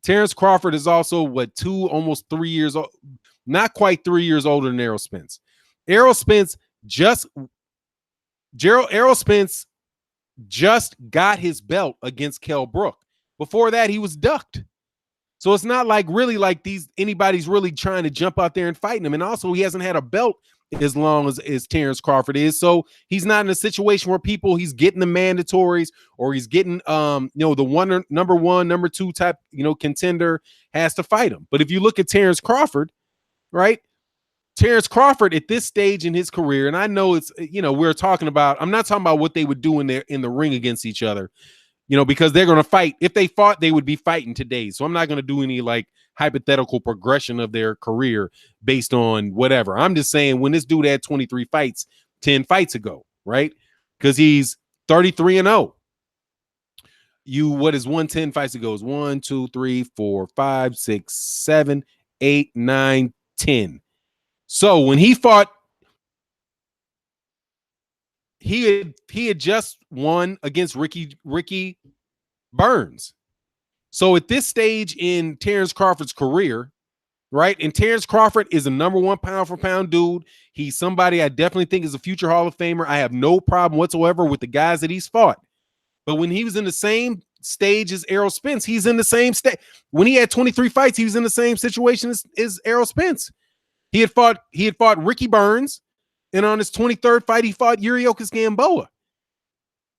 Terence Crawford is also almost 3 years old, not quite 3 years older than Errol Spence. Errol Spence just got his belt against Kell Brook. Before that, he was ducked. So it's not like really like anybody's really trying to jump out there and fighting him. And also, he hasn't had a belt as long as Terence Crawford is. So he's not in a situation where he's getting the mandatories or he's getting the number 1, number 2 type, contender has to fight him. But if you look at Terence Crawford, right? Terence Crawford at this stage in his career, and I know it's, I'm not talking about what they would do in the ring against each other. Because they're going to fight. If they fought, they would be fighting today. So I'm not going to do any like hypothetical progression of their career based on whatever. I'm just saying when this dude had 23 fights 10 fights ago, right? Because he's 33-0. What is 110 fights ago? Is 1, 2, 3, 4, 5, 6, 7, 8, 9, 10. So when he fought he had just won against Ricky Burns. So at this stage in Terence Crawford's career, right? And Terence Crawford is a number one pound for pound dude. He's somebody I definitely think is a future Hall of Famer. I have no problem whatsoever with the guys that he's fought. But when he was in the same stage as Errol Spence, he's in the same state. When he had 23 fights, he was in the same situation as Errol Spence. He had fought Ricky Burns, and on his 23rd fight, he fought Yuriokis Gamboa.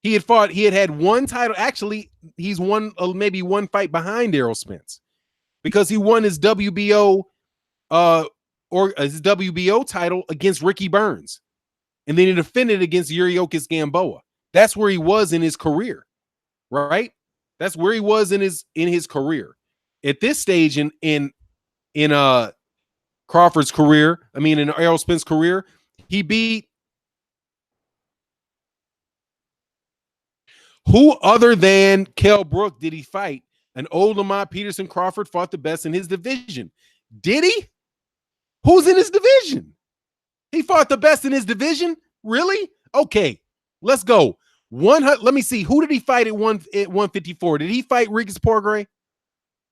He had one title. Actually, he's won maybe one fight behind Errol Spence because he won his WBO or his WBO title against Ricky Burns, and then he defended against Yuriokis Gamboa. That's where he was in his career, right? That's where he was in his career. At this stage in Crawford's career, I mean in Errol Spence's career, he beat who other than Kell Brook did he fight? An old Lamont Peterson. Crawford fought the best in his division. Did he? Who's in his division? He fought the best in his division? Really? Okay, let's go. Let me see. Who did he fight at 154? Did he fight Regis Porgray?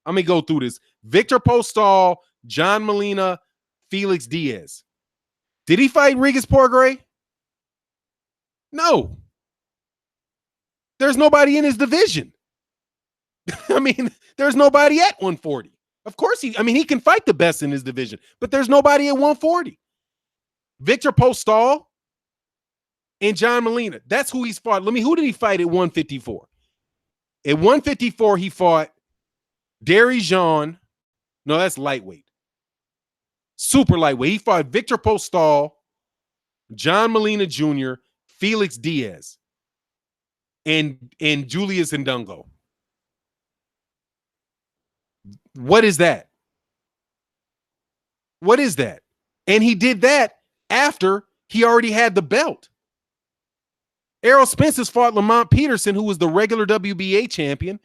Let me go through this. Victor Postol, John Molina, Felix Diaz. Did he fight Regis Porgray? No. There's nobody in his division. I mean, there's nobody at 140. Of course he can fight the best in his division, but there's nobody at 140. Victor Postol and John Molina. That's who he's fought. Who did he fight at 154? At 154, he fought Derry Jean. No, that's lightweight. Super lightweight. He fought Victor Postol, John Molina Jr., Felix Diaz, and Julius Ndungo. What is that? What is that? And he did that after he already had the belt. Errol Spence has fought Lamont Peterson, who was the regular WBA champion,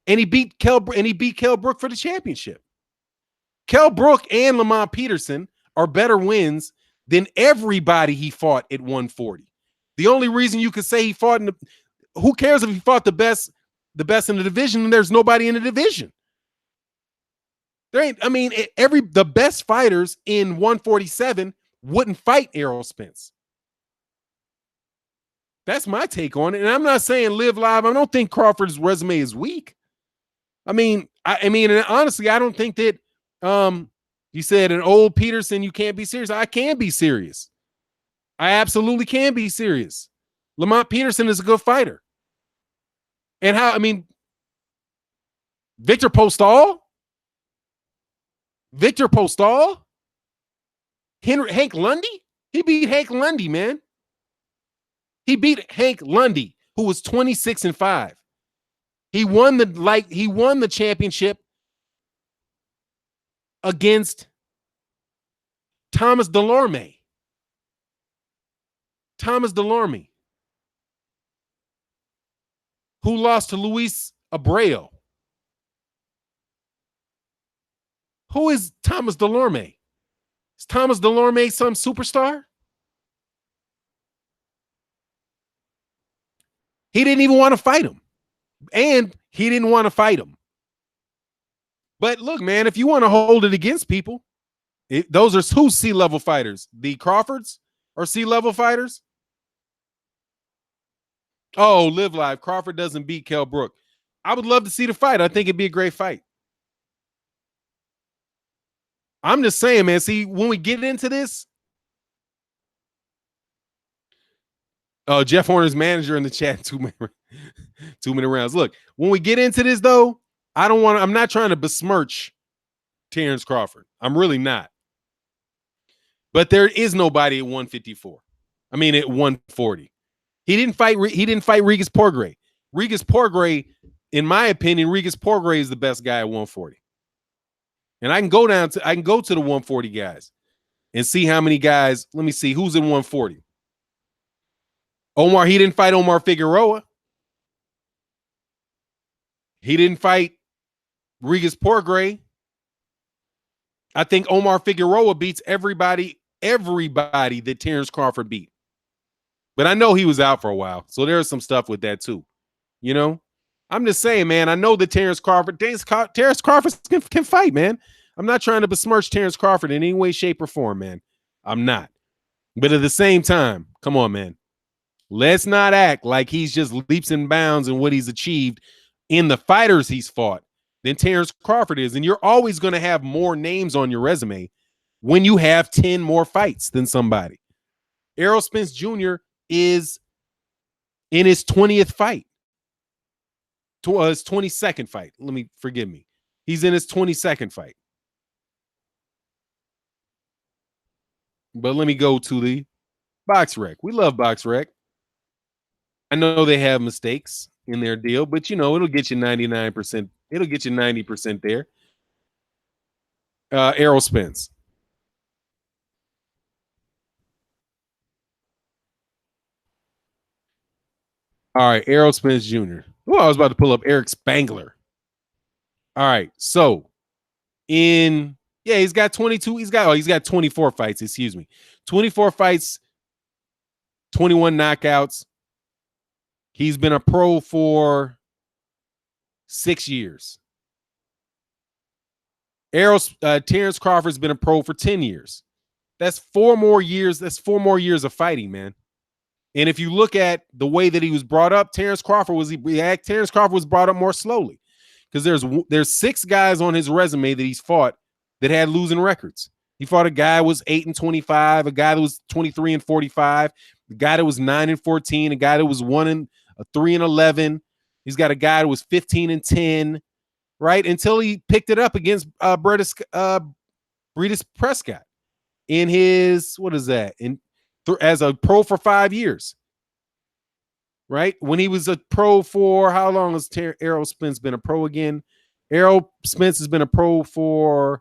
and he beat Kell Brook for the championship. Kell Brook and Lamont Peterson are better wins than everybody he fought at 140. The only reason you could say he fought who cares if he fought the best in the division and there's nobody in the division? There ain't, the best fighters in 147 wouldn't fight Errol Spence. That's my take on it. And I'm not saying live live. I don't think Crawford's resume is weak. And honestly, I don't think that you said an old Peterson, you can't be serious. I can be serious. I absolutely can be serious. Lamont Peterson is a good fighter. And Victor Postol? Hank Lundy? He beat Hank Lundy, man. He beat Hank Lundy, who was 26-5. He won the championship against Thomas Delorme. Who lost to Luis Abreu. Who is Thomas Delorme? Is Thomas Delorme some superstar? He didn't even want to fight him. And he didn't want to fight him. But look, man, if you want to hold it against people, those are who's C-level fighters? The Crawfords are C-level fighters? Oh, live live. Crawford doesn't beat Kell Brook. I would love to see the fight. I think it'd be a great fight. I'm just saying, man. See, when we get into this, Jeff Horner's manager in the chat, 2 minute rounds. Look, when we get into this, though, I'm not trying to besmirch Terence Crawford. I'm really not. But there is nobody at 154. At 140. He didn't fight Regis Porgray. Regis Porgray, in my opinion, Regis Porgray is the best guy at 140. And I can go to the 140 guys and see how many guys. Let me see who's in 140. He didn't fight Omar Figueroa. He didn't fight Regis Porgray. I think Omar Figueroa beats everybody that Terence Crawford beat. But I know he was out for a while, so there's some stuff with that too. You know, I'm just saying, man. I know that Terence Crawford can fight, man. I'm not trying to besmirch Terence Crawford in any way, shape, or form, man. I'm not. But at the same time, come on, man. Let's not act like he's just leaps and bounds in what he's achieved in the fighters he's fought than Terence Crawford is. And you're always going to have more names on your resume when you have 10 more fights than somebody. Errol Spence Jr. is in his 20th fight. His 22nd fight. Forgive me. He's in his 22nd fight. But let me go to the Box Rec. We love Box Rec. I know they have mistakes in their deal, but it'll get you 99%. It'll get you 90% there. Errol Spence. All right, Errol Spence Jr. Oh, I was about to pull up Eric Spangler. All right, so he's got 22. He's got 24 fights. Excuse me, 24 fights, 21 knockouts. He's been a pro for 6 years. Terence Crawford's been a pro for 10 years. That's 4 more years. That's 4 more years of fighting, man. And if you look at the way that he was brought up, Terence Crawford was brought up more slowly because there's 6 guys on his resume that he's fought that had losing records. He fought a guy who was 8-25, a guy that was 23-45, a guy that was 9-14, a guy that was 3-11. He's got a guy that was 15-10, right? Until he picked it up against Breidis Prescott in his as a pro for 5 years, right? When he was a pro for how long has Errol Spence been a pro again? Errol Spence has been a pro for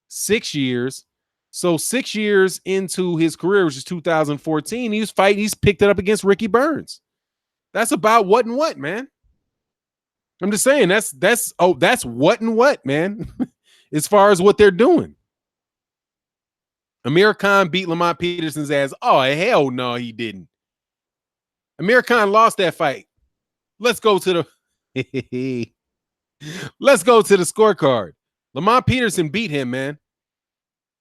6 years. So 6 years into his career, which is 2014, he's picked it up against Ricky Burns. That's about what and what, man. I'm just saying that's what and what, man, as far as what they're doing. Amir Khan beat Lamont Peterson's ass. Oh, hell no, he didn't. Amir Khan lost that fight. Let's go to the scorecard. Lamont Peterson beat him, man.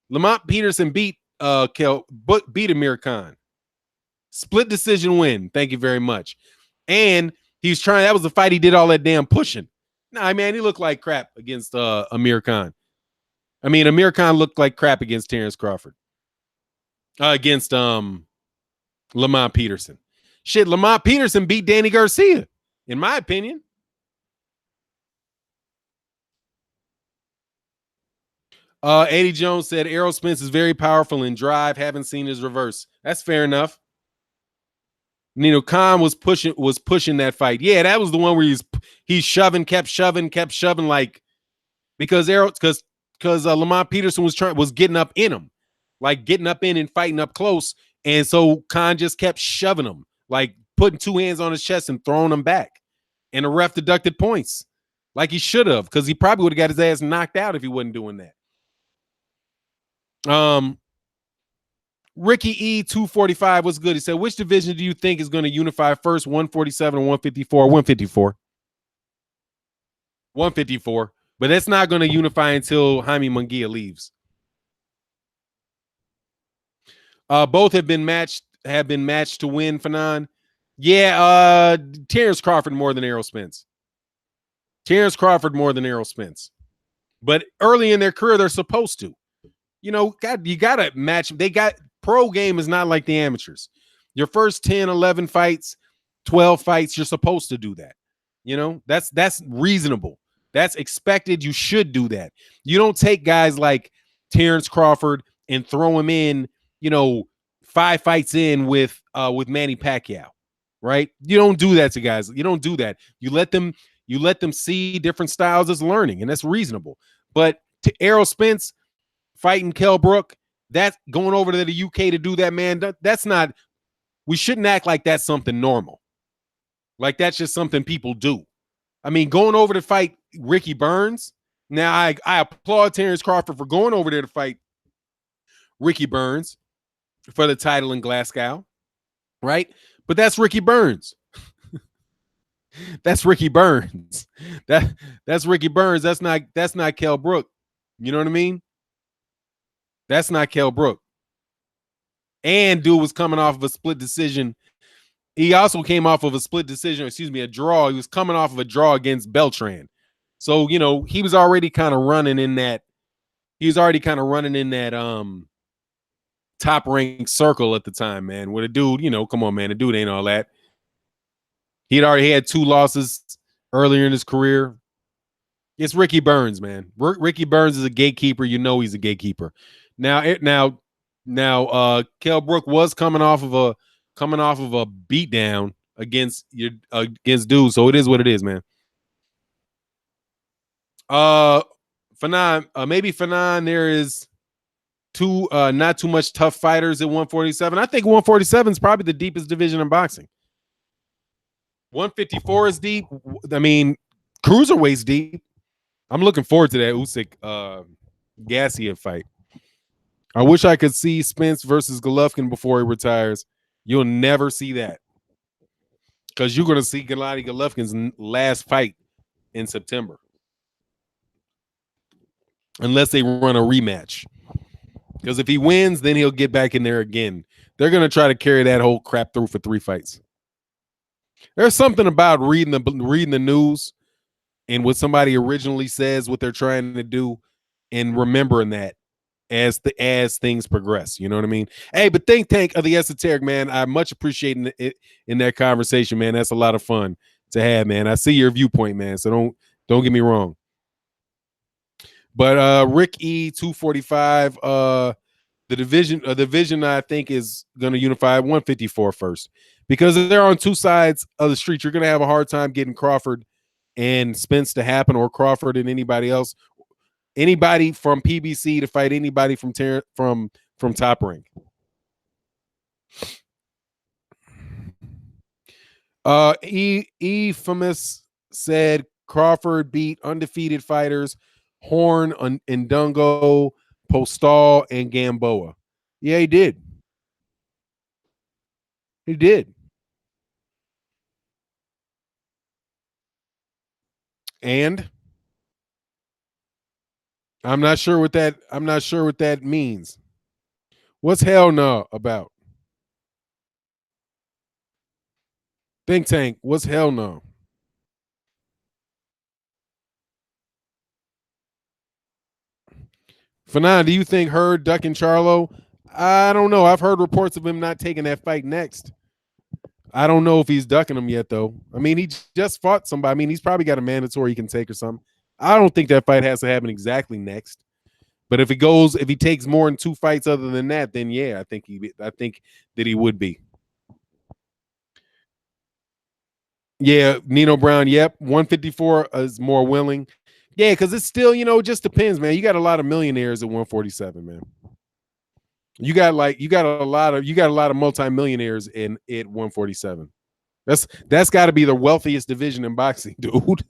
Lamont Peterson beat Amir Khan. Split decision win. Thank you very much. And that was the fight he did all that damn pushing. Nah, man, he looked like crap against Amir Khan. I mean, Amir Khan looked like crap against Terence Crawford. Against Lamont Peterson. Shit, Lamont Peterson beat Danny Garcia, in my opinion. Eddie Jones said Errol Spence is very powerful in drive. Haven't seen his reverse. That's fair enough. Khan was pushing that fight. Yeah, that was the one where he's shoving, kept shoving, like because Lamont Peterson was getting up in him, like getting up in and fighting up close, and so Khan just kept shoving him, like putting 2 hands on his chest and throwing him back, and the ref deducted points, like he should have, because he probably would have got his ass knocked out if he wasn't doing that. Ricky E 245 was good. He said, which division do you think is going to unify first, 147 or 154? 154. 154. But that's not going to unify until Jaime Munguia leaves. Both have been matched to win, Fanon. Yeah, Terence Crawford more than Errol Spence. But early in their career, they're supposed to. You got to match. They got pro game is not like the amateurs. Your first 10, 11 fights, 12 fights, you're supposed to do that. That's reasonable. That's expected. You should do that. You don't take guys like Terence Crawford and throw him in, 5 fights in with Manny Pacquiao, right? You don't do that to guys. You don't do that. You let them see different styles as learning, and that's reasonable. But to Errol Spence fighting Kell Brook, that's going over to the UK to do that, man. That's not. We shouldn't act like that's something normal. Like that's just something people do. I mean, going over to fight Ricky Burns. Now, I applaud Terence Crawford for going over there to fight Ricky Burns for the title in Glasgow. right? But that's Ricky Burns. That's Ricky Burns. That that's Ricky Burns. That's not Kell Brook. You know what I mean? That's not Kell Brook. And dude was coming off of a split decision. He also came off of a split decision, excuse me, a draw. He was coming off of a draw against Beltran. So, he was already kind of running in that. He was already kind of running in that top ranked circle at the time, man. With a dude, come on, man. The dude ain't all that. He'd already had 2 losses earlier in his career. It's Ricky Burns, man. Ricky Burns is a gatekeeper. He's a gatekeeper. Now, Kell Brook was coming off of a beatdown against dudes. So it is what it is, man. Fanon, maybe Fanon, there is not too much tough fighters at 147. I think 147 is probably the deepest division in boxing. 154 is deep. I mean, cruiserweight's deep. I'm looking forward to that Usyk Gassiev fight. I wish I could see Spence versus Golovkin before he retires. You'll never see that because you're going to see Gennady Golovkin's last fight in September, unless they run a rematch. Because if he wins, then he'll get back in there again. They're going to try to carry that whole crap through for 3 fights. There's something about reading the news and what somebody originally says, what they're trying to do, and remembering that as things progress. You know what I mean? Hey, but think tank of the esoteric, man. I much appreciate it in that conversation, man. That's a lot of fun to have, man. I see your viewpoint, man. So don't get me wrong. But Rick E 245, the division I think is going to unify 154 first, because they're on 2 sides of the street. You're going to have a hard time getting Crawford and Spence to happen, or Crawford and anybody else, anybody from PBC to fight anybody from Top Rank. Famous said Crawford beat undefeated fighters Horn, Ndungo, Postal, and Gamboa. Yeah, he did. He did. And I'm not sure what that means. What's hell no about? Think tank, what's hell no? Fanon, do you think Hurd ducking Charlo? I don't know. I've heard reports of him not taking that fight next. I don't know if he's ducking him yet, though. I mean, he just fought somebody. I mean, he's probably got a mandatory he can take or something. I don't think that fight has to happen exactly next. But if he takes more than 2 fights other than that, then yeah, I think that he would be. Yeah, Nino Brown. Yep, 154 is more willing. Yeah, because it's still, it just depends, man. You got a lot of millionaires at 147, man. You got a lot of multimillionaires at 147. That's got to be the wealthiest division in boxing, dude.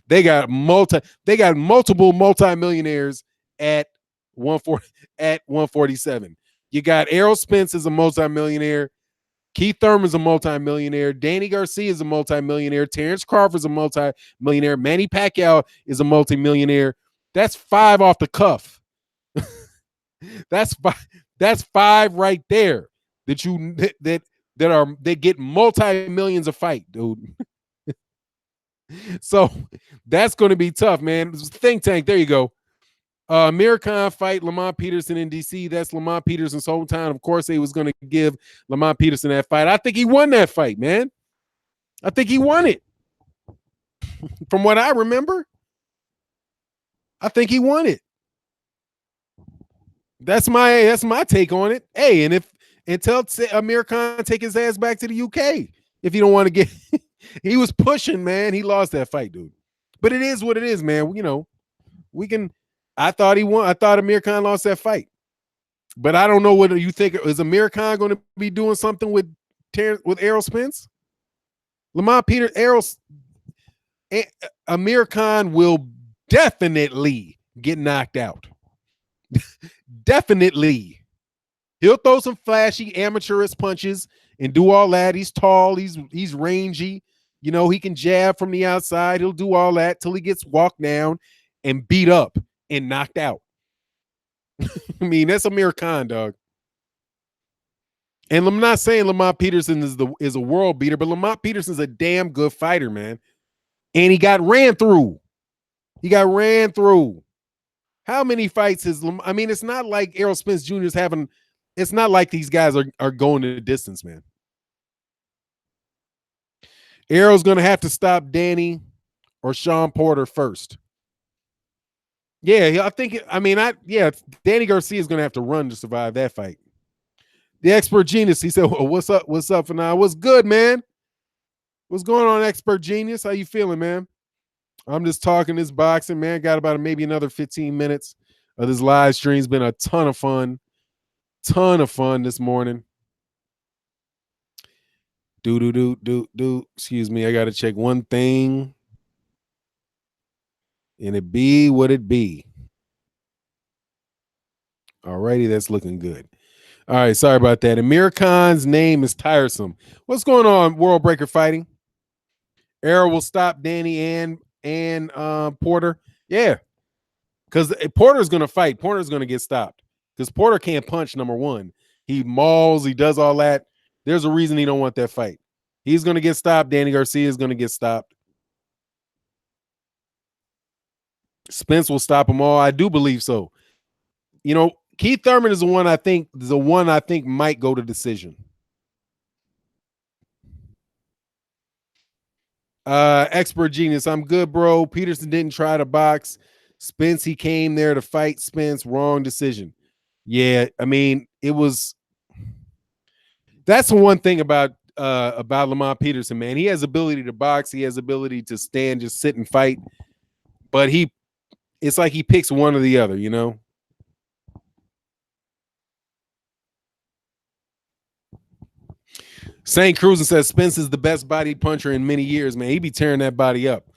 They got multiple multimillionaires at 147. You got Errol Spence is a multimillionaire. Keith Thurman's a multimillionaire. Danny Garcia is a multimillionaire. Terence Crawford is a multimillionaire. Manny Pacquiao is a multimillionaire. That's 5 off the cuff. That's 5 right there that get multi-millions a fight, dude. So that's going to be tough, man. Think tank, there you go. Amir Khan fight Lamont Peterson in DC. That's Lamont Peterson's hometown. Of course, he was going to give Lamont Peterson that fight. I think he won that fight, man. I think he won it. From what I remember, I think he won it. That's my take on it. Hey, and tell Amir Khan take his ass back to the UK if you don't want to get. He was pushing, man. He lost that fight, dude. But it is what it is, man. We can. I thought he won. I thought Amir Khan lost that fight. But I don't know what you think. Is Amir Khan going to be doing something with Errol Spence? Lamont Peter, Amir Khan will definitely get knocked out. Definitely. He'll throw some flashy amateurish punches and do all that. He's tall. He's rangy. You know, he can jab from the outside. He'll do all that till he gets walked down and beat up and knocked out. I mean, that's Amir Khan, dog. And I'm not saying Lamont Peterson is a world beater, but Lamont Peterson's a damn good fighter, man. And he got ran through. He got ran through. How many fights is I mean, it's not like Errol Spence Jr. is having. It's not like these guys are going to the distance, man. Errol's going to have to stop Danny or Sean Porter first. Yeah, I think. Danny Garcia is going to have to run to survive that fight. The expert genius, he said, well, "What's up? What's up for now? What's good, man? What's going on, expert genius? How you feeling, man? I'm just talking this boxing, man. Got about maybe another 15 minutes of this live stream. It's been a ton of fun this morning. Excuse me, I got to check one thing. And it be what it be. Alrighty, that's looking good. All right, sorry about that. Amir Khan's name is tiresome. What's going on, World Breaker Fighting? Errol will stop Danny and Porter. Yeah, because Porter's going to fight. Porter's going to get stopped because Porter can't punch, number one. He mauls. He does all that. There's a reason he don't want that fight. He's going to get stopped. Danny Garcia is going to get stopped. Spence will stop them all. I do believe so. You know, Keith Thurman is the one I think might go to decision. Expert genius. I'm good, bro. Peterson didn't try to box. Spence, he came there to fight Spence. Wrong decision. Yeah, I mean, it was. That's the one thing about Lamont Peterson, man. He has ability to box. He has ability to stand, just sit and fight. But it's like he picks one or the other, you know. St. Cruz says Spence is the best body puncher in many years, man. He be tearing that body up.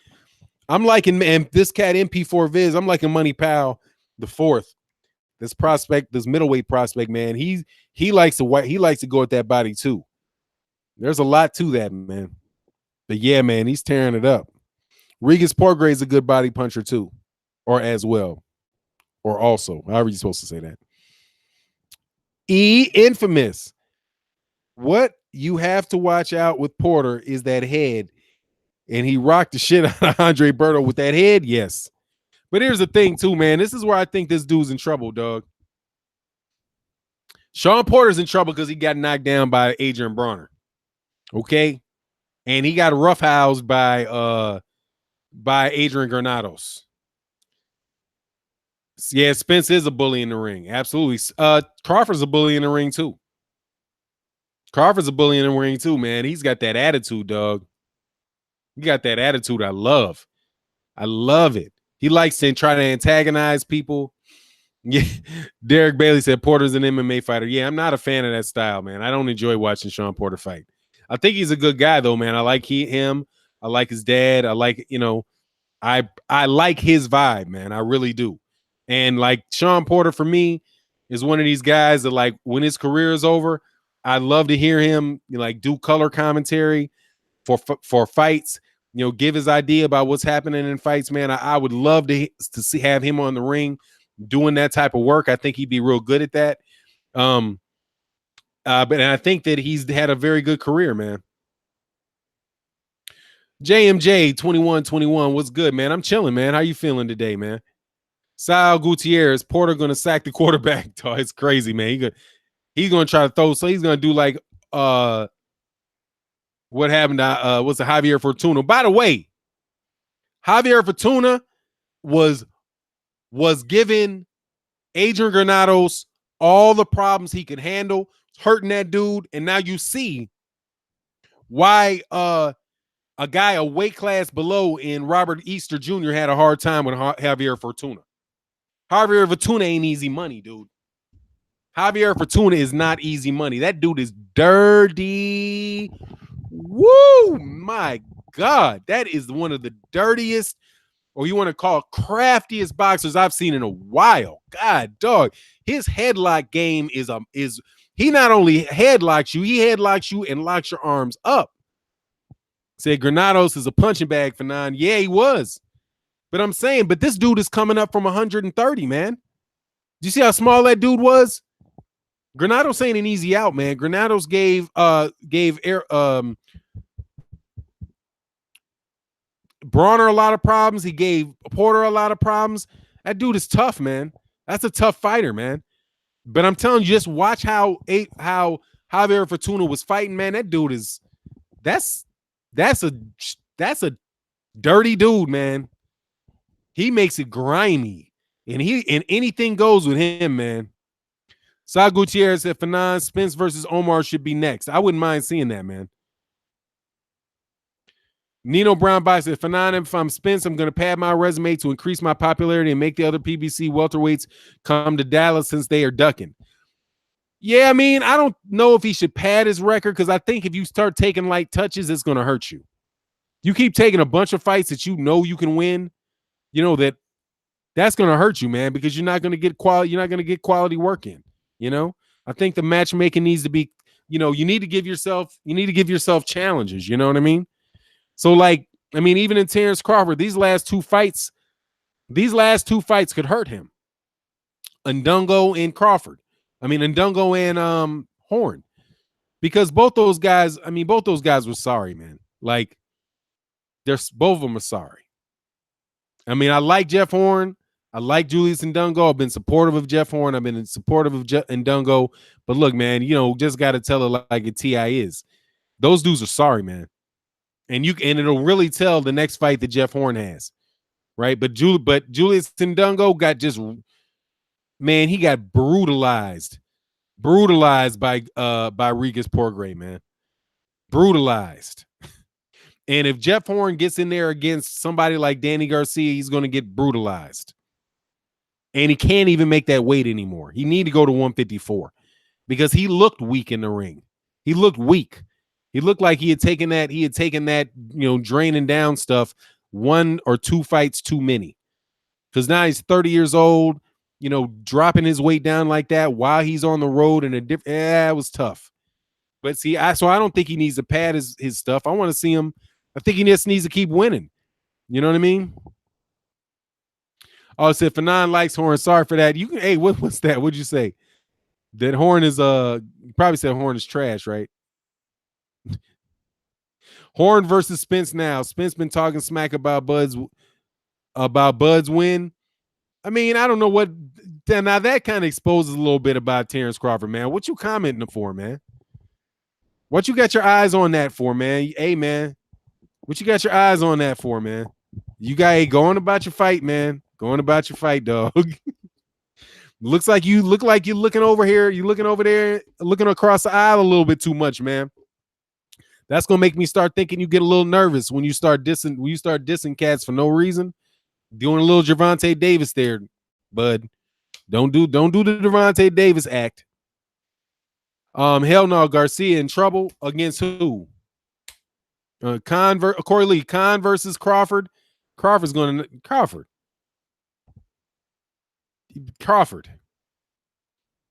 I'm liking, man, this cat MP4 Viz. I'm liking Money Powell the fourth. This prospect, this middleweight prospect, man. He likes to go at that body too. There's a lot to that, man. But yeah, man, he's tearing it up. Regis Porgrade's a good body puncher too, or as well, or also. However you're supposed to say that. Infamous. What you have to watch out with Porter is that head. And he rocked the shit out of Andre Berto with that head, yes. But here's the thing, too, man. This is where I think this dude's in trouble, dog. Sean Porter's in trouble because he got knocked down by Adrian Bronner. Okay? And he got roughhoused by Adrian Granados. Yeah, Spence is a bully in the ring. Absolutely. Crawford's a bully in the ring, too. Crawford's a bully in the ring, too, man. He's got that attitude, dog. He got that attitude I love. I love it. He likes to try to antagonize people. Yeah. Derek Bailey said Porter's an MMA fighter. Yeah, I'm not a fan of that style, man. I don't enjoy watching Sean Porter fight. I think he's a good guy, though, man. I like him. I like his dad. I like, I like his vibe, man. I really do. And like Sean Porter, for me, is one of these guys that, like, when his career is over, I'd love to hear him, do color commentary for fights, give his idea about what's happening in fights, man. I would love to have him on the ring doing that type of work. I think he'd be real good at that. But I think that he's had a very good career, man. JMJ 2121, what's good, man? I'm chilling, man. How you feeling today, man? Sal Gutierrez, Porter gonna sack the quarterback. Oh, it's crazy, man. He's gonna try to throw, so he's gonna do like what happened to what's the Javier Fortuna. By the way, Javier Fortuna was giving Adrian Granados all the problems he could handle, hurting that dude, and now you see why a guy a weight class below in Robert Easter Jr. had a hard time with Javier Fortuna. Javier Fortuna ain't easy money, dude. Javier Fortuna is not easy money. That dude is dirty. Woo, my God. That is one of the dirtiest or you want to call craftiest boxers I've seen in a while. God, dog, his headlock game is he not only headlocks you, he headlocks you and locks your arms up. Said Granados is a punching bag for 9. Yeah, he was. But I'm saying, but this dude is coming up from 130, man. Do you see how small that dude was? Granados ain't an easy out, man. Granados gave Brawner a lot of problems. He gave Porter a lot of problems. That dude is tough, man. That's a tough fighter, man. But I'm telling you, just watch how Javier Fortuna was fighting, man. That dude is that's a dirty dude, man. He makes it grimy, and anything goes with him, man. Sal Gutierrez said Fanon, Spence versus Omar should be next. I wouldn't mind seeing that, man. Nino Brown by said Fanon, if I'm Spence, I'm going to pad my resume to increase my popularity and make the other PBC welterweights come to Dallas since they are ducking. Yeah, I mean, I don't know if he should pad his record because I think if you start taking light touches, it's going to hurt you. You keep taking a bunch of fights that you know you can win, you know that's going to hurt you, man, because you're not going to get quality. You're not going to get quality work in. You know, I think the matchmaking needs to be, you need to give yourself challenges. You know what I mean? So, like, I mean, even in Terence Crawford, these last two fights could hurt him. Ndungo and Crawford. I mean, Ndungo and Horn, because both those guys were sorry, man. Like, both of them are sorry. I mean, I like Jeff Horn. I like Julius Ndungo. I've been supportive of Jeff Horn. I've been supportive of Ndungo. But look, man, just got to tell it like a TI is. Those dudes are sorry, man. And it'll really tell the next fight that Jeff Horn has, right? But Julius Ndungo he got brutalized by Regis Porgray, man. Brutalized. And if Jeff Horn gets in there against somebody like Danny Garcia, he's going to get brutalized. And he can't even make that weight anymore. He need to go to 154 because he looked weak in the ring. He looked weak. He looked like he had taken that, draining down stuff 1 or 2 fights too many. Because now he's 30 years old, dropping his weight down like that while he's on the road and it was tough. But see, I don't think he needs to pad his stuff. I want to see him. I think he just needs to keep winning. You know what I mean? Oh, said Fanon likes Horn. Sorry for that. Hey, what's that? What'd you say? That Horn is you probably said Horn is trash, right? Horn versus Spence now. Spence been talking smack about Bud's win. I mean, I don't know what. Now that kind of exposes a little bit about Terence Crawford, man. What you commenting for, man? What you got your eyes on that for, man? Hey, man. What you got your eyes on that for, man? You got going about your fight, man. Going about your fight, dog. Look like you're looking over here. You're looking over there, looking across the aisle a little bit too much, man. That's gonna make me start thinking you get a little nervous when you start dissing cats for no reason. Doing a little Gervonta Davis there, bud. Don't do the Gervonta Davis act. Hell no, Garcia in trouble against who? Corey Lee. Khan versus Crawford. Crawford.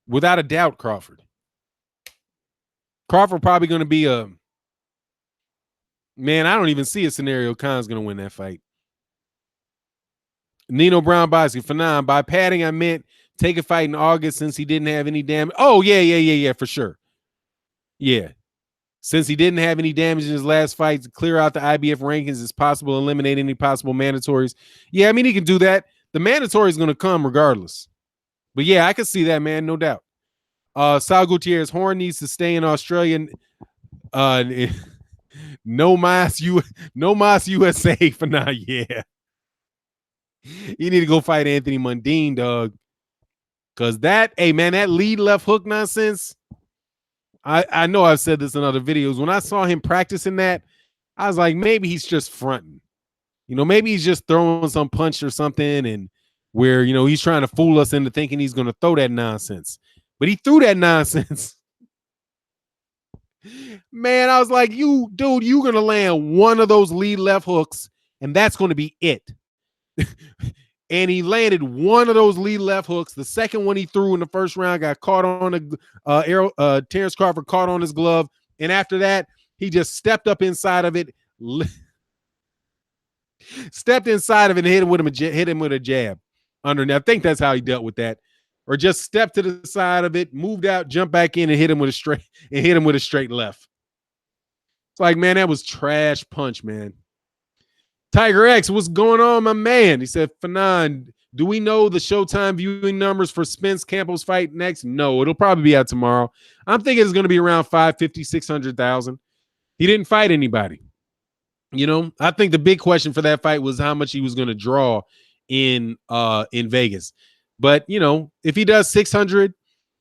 Without a doubt, Crawford. Crawford probably going to be man, I don't even see a scenario Khan's going to win that fight. Nino Brown Bosky, Fanon, by padding, I meant take a fight in August since he didn't have any damage. Oh, yeah, for sure. Yeah. Since he didn't have any damage in his last fight, to clear out the IBF rankings as possible, eliminate any possible mandatories. Yeah, I mean, he can do that. The mandatory is going to come regardless. But yeah, I can see that, man, no doubt. Sal Gutierrez, Horn needs to stay in Australia. No Mas USA for now. Yeah. You need to go fight Anthony Mundine, dog. Because that lead left hook nonsense. I know I've said this in other videos. When I saw him practicing that, I was like, maybe he's just fronting. Maybe he's just throwing some punch or something, and where, he's trying to fool us into thinking he's going to throw that nonsense. But he threw that nonsense. Man, I was like, you're going to land one of those lead left hooks, and that's going to be it. And he landed one of those lead left hooks. The second one he threw in the first round got caught on Terence Crawford caught on his glove. And after that, he just stepped up inside of it, stepped inside of it and hit him with a jab underneath. I think that's how he dealt with that. Or just stepped to the side of it, moved out, jumped back in and hit him with a straight left. It's like, man, that was trash punch, man. Tiger X, what's going on, my man? He said, Fanon, do we know the Showtime viewing numbers for Spence Campbell's fight next? No, it'll probably be out tomorrow. I'm thinking it's going to be around 550, 600,000. He didn't fight anybody. You know, I think the big question for that fight was how much he was going to draw in Vegas. But, you know, if he does 600,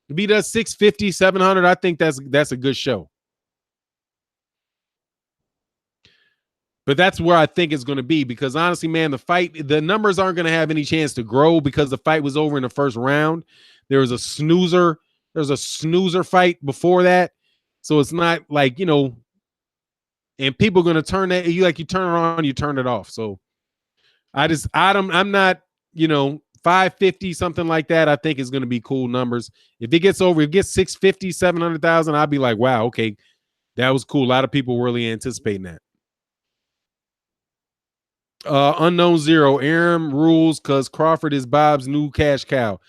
if he does 650, 700, I think that's a good show. But that's where I think it's going to be because honestly, man, the numbers aren't going to have any chance to grow because the fight was over in the first round. There was a snoozer. There's a snoozer fight before that. So it's not like, you know, and people are going to turn that, you turn it on, you turn it off. So I'm not, you know, 550, something like that. I think is going to be cool numbers. If it gets 650, 700,000, I'll be like, wow, okay, that was cool. A lot of people really anticipating that. Unknown Zero, Aaron rules because Crawford is Bob's new cash cow.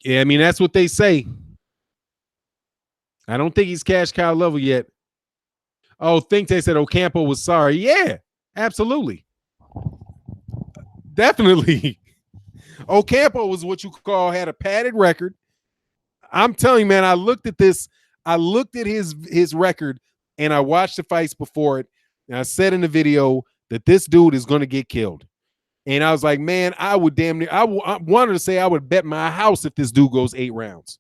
Yeah, I mean, that's what they say. I don't think he's cash cow level yet. Oh, think they said Ocampo was sorry. Yeah, absolutely. Definitely. Ocampo was what you call had a padded record. I'm telling you, man, I looked at this. I looked at his record and I watched the fights before it. And I said in the video that this dude is going to get killed. And I was like, man, I would damn near, I wanted to say I would bet my house if this dude goes 8 rounds.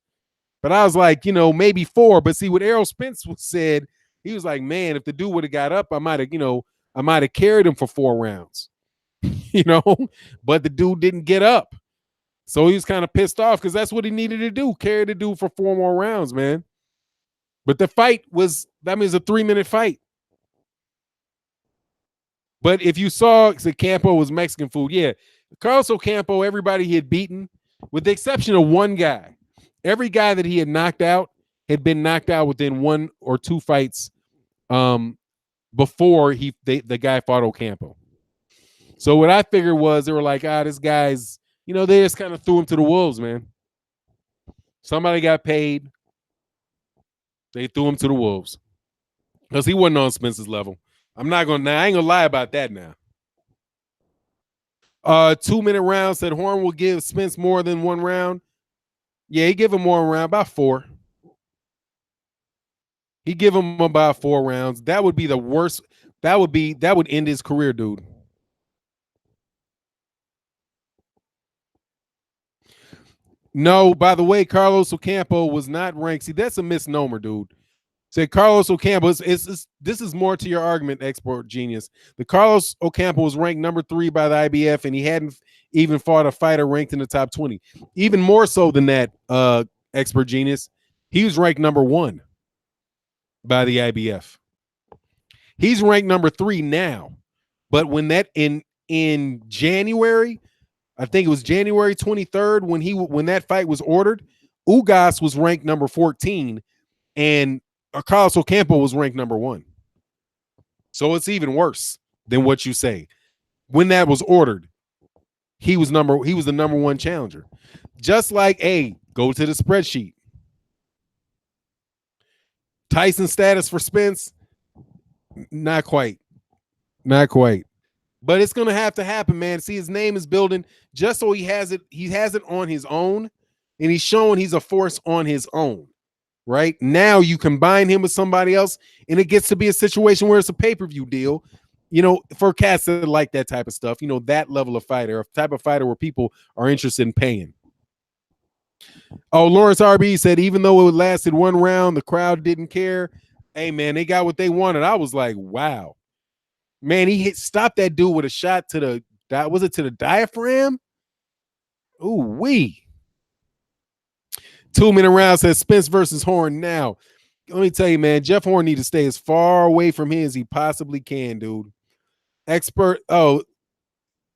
But I was like, you know, maybe 4. But see what Errol Spence said, he was like, man, if the dude would have got up, I might have carried him for 4 rounds. You know, but the dude didn't get up. So he was kind of pissed off because that's what he needed to do, carry the dude for 4 more rounds, man. But the fight was, that means a 3-minute fight. But if you saw Ocampo was Mexican food, yeah. Carlos Ocampo, everybody he had beaten, with the exception of one guy. Every guy that he had knocked out had been knocked out within 1 or 2 fights before the guy fought Ocampo. So what I figured was they were like, this guy's, you know, they just kind of threw him to the wolves, man. Somebody got paid. They threw him to the wolves because he wasn't on Spence's level. I ain't gonna lie about that now. 2-minute round said Horn will give Spence more than 1 round. Yeah, he give him more round, about 4. He give him about 4 rounds. That would be the worst. That would end his career, dude. No, by the way, Carlos Ocampo was not ranked. See, that's a misnomer, dude. Say Carlos Ocampo. This is more to your argument, expert genius. The Carlos Ocampo was ranked number 3 by the IBF, and he hadn't even fought a fighter ranked in the top 20. Even more so than that, expert genius, he was ranked number 1 by the IBF. He's ranked number 3 now, but when that in January, I think it was January 23rd when that fight was ordered, Ugas was ranked number 14, and Carlos Ocampo was ranked number 1. So it's even worse than what you say. When that was ordered, he was the number 1 challenger. Just like, go to the spreadsheet. Tyson status for Spence, not quite. Not quite. But it's going to have to happen, man. See, his name is building just so he has it on his own, and he's showing he's a force on his own. Right now, you combine him with somebody else, and it gets to be a situation where it's a pay-per-view deal. You know, for cats that like that type of stuff, you know, that level of fighter, a type of fighter where people are interested in paying. Oh, Lawrence RB said, even though it lasted 1 round, the crowd didn't care. Hey, man, they got what they wanted. I was like, wow. Man, he stopped that dude with a shot to the diaphragm? Ooh, wee. 2-minute round says Spence versus Horn now. Let me tell you, man, Jeff Horn needs to stay as far away from him as he possibly can, dude. Expert,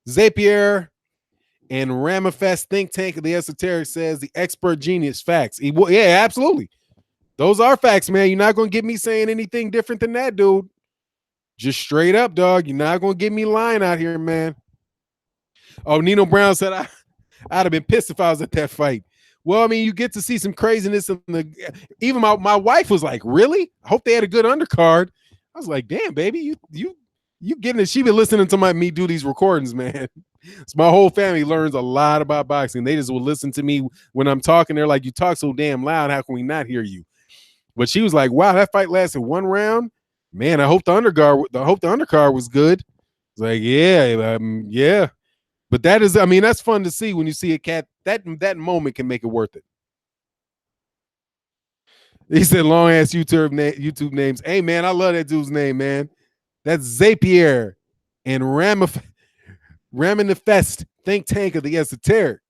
Zapier and Ramifest think tank of the esoteric says the expert genius facts. Yeah, absolutely. Those are facts, man. You're not gonna get me saying anything different than that, dude. Just straight up, dog. You're not gonna get me lying out here, man. Oh, Nino Brown said I'd have been pissed if I was at that fight. Well, I mean, you get to see some craziness in the. Even my wife was like, "Really? I hope they had a good undercard." I was like, "Damn, baby, you getting it?" She been listening to me do these recordings, man. So my whole family learns a lot about boxing. They just will listen to me when I'm talking. They're like, "You talk so damn loud. How can we not hear you?" But she was like, "Wow, that fight lasted one round. Man, I hope the undercard was good." It's like, yeah. But that is, I mean, that's fun to see when you see a cat. That moment can make it worth it. He said long ass YouTube names. Hey man, I love that dude's name, man. That's Zapier and Raminifest think tank of the esoteric.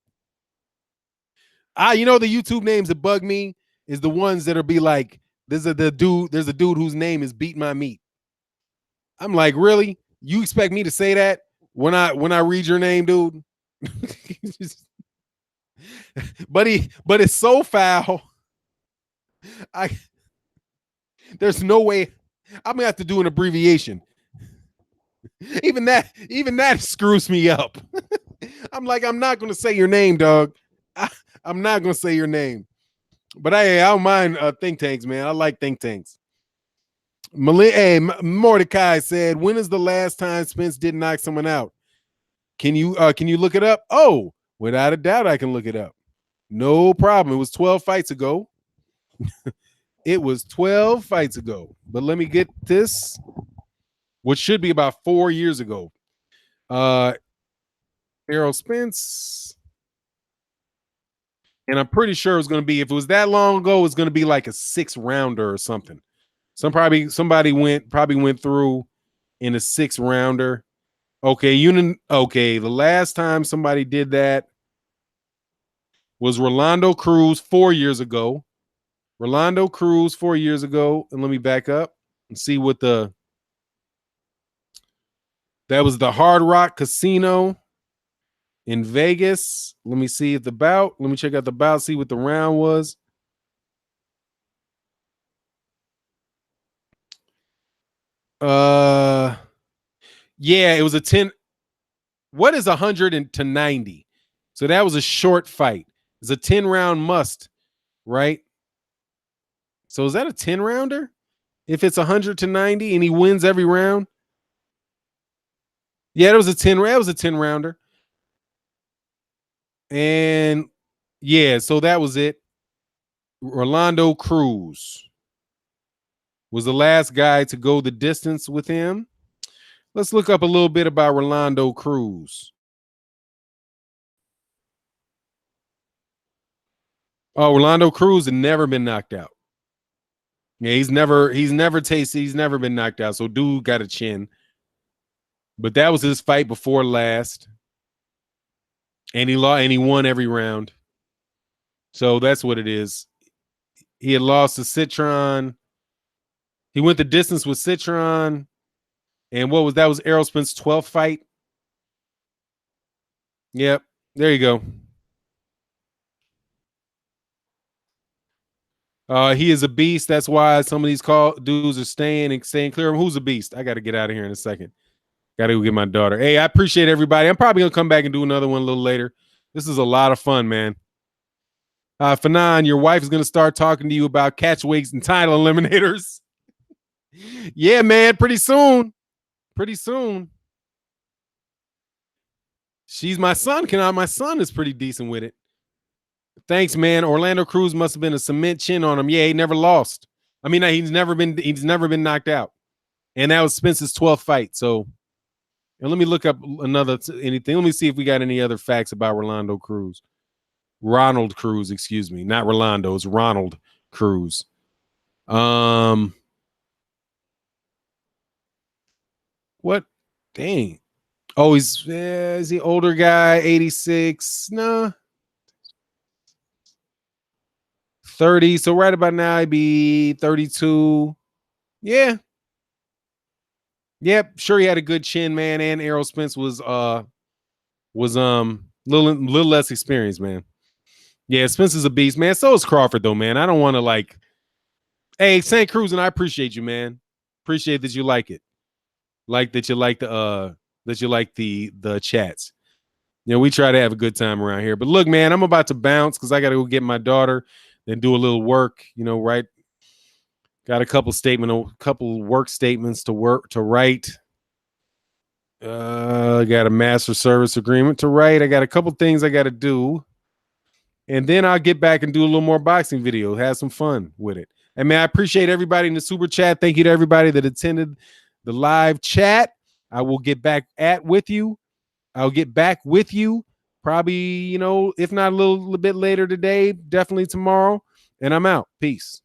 You know the YouTube names that bug me is the ones that'll be like, there's a dude whose name is Beat My Meat. I'm like, really? You expect me to say that when I read your name, dude? but it's so foul. I There's no way I'm gonna have to do an abbreviation. Even that screws me up. I'm like, I'm not gonna say your name, dog. I'm not gonna say your name. But I don't mind think tanks, man. I like think tanks. Mordecai said, "When is the last time Spence did knock someone out? Can you look it up?" Oh, without a doubt, I can look it up. No problem. It was 12 fights ago. It was 12 fights ago. But let me get this, which should be about 4 years ago. Errol Spence. And I'm pretty sure it was going to be, if it was that long ago, it's going to be like a 6-rounder or something. Somebody went through in a 6-rounder. Okay, the last time somebody did that was Rolando Cruz 4 years ago. Rolando Cruz 4 years ago. And let me back up and see what that was the Hard Rock Casino in Vegas. Let me see let me check out the bout, see what the round was. Yeah, it was a 10. What is 100 to 90? So that was a short fight. It's a 10-round must, right? So is that a 10-rounder? If it's 100 to 90 and he wins every round? Yeah, it was a 10-rounder. And yeah, so that was it. Rolando Cruz was the last guy to go the distance with him. Let's look up a little bit about Rolando Cruz. Oh, Rolando Cruz had never been knocked out. Yeah, he's never been knocked out. So dude got a chin. But that was his fight before last. And he won every round. So that's what it is. He had lost to Citron. He went the distance with Citron. And that was Errol Spence's 12th fight. Yep. There you go. He is a beast. That's why some of these dudes are staying clear. Who's a beast? I got to get out of here in a second. Got to go get my daughter. Hey, I appreciate everybody. I'm probably going to come back and do another one a little later. This is a lot of fun, man. Fanon, your wife is going to start talking to you about catch weights and title eliminators. Yeah, man, pretty soon. She's my son. My son is pretty decent with it. Thanks, man. Orlando Cruz must have been a cement chin on him. Yeah, he never lost. I mean, he's never been knocked out. And that was Spence's 12th fight. So, and let me look up anything. Let me see if we got any other facts about Rolando Cruz. Ronald Cruz, excuse me, not Rolando. It's Ronald Cruz. What? Dang. Oh, is he older guy? 86? No. 30. So right about now, I'd be 32. Yeah. Yep. Sure, he had a good chin, man. And Errol Spence was was little less experienced, man. Yeah, Spence is a beast, man. So is Crawford, though, man. I don't want to like. Hey, St. Cruz, and I appreciate you, man. Appreciate that you like it. Like that you like the chats. You know, we try to have a good time around here. But look, man, I'm about to bounce because I got to go get my daughter and do a little work. You know, right? Got a couple work statements to write. Got a master service agreement to write. I got a couple things I got to do, and then I'll get back and do a little more boxing video. Have some fun with it. And man, I appreciate everybody in the super chat. Thank you to everybody that attended the live chat. I will get back with you. I'll get back with you probably, if not a little bit later today, definitely tomorrow. And I'm out. Peace.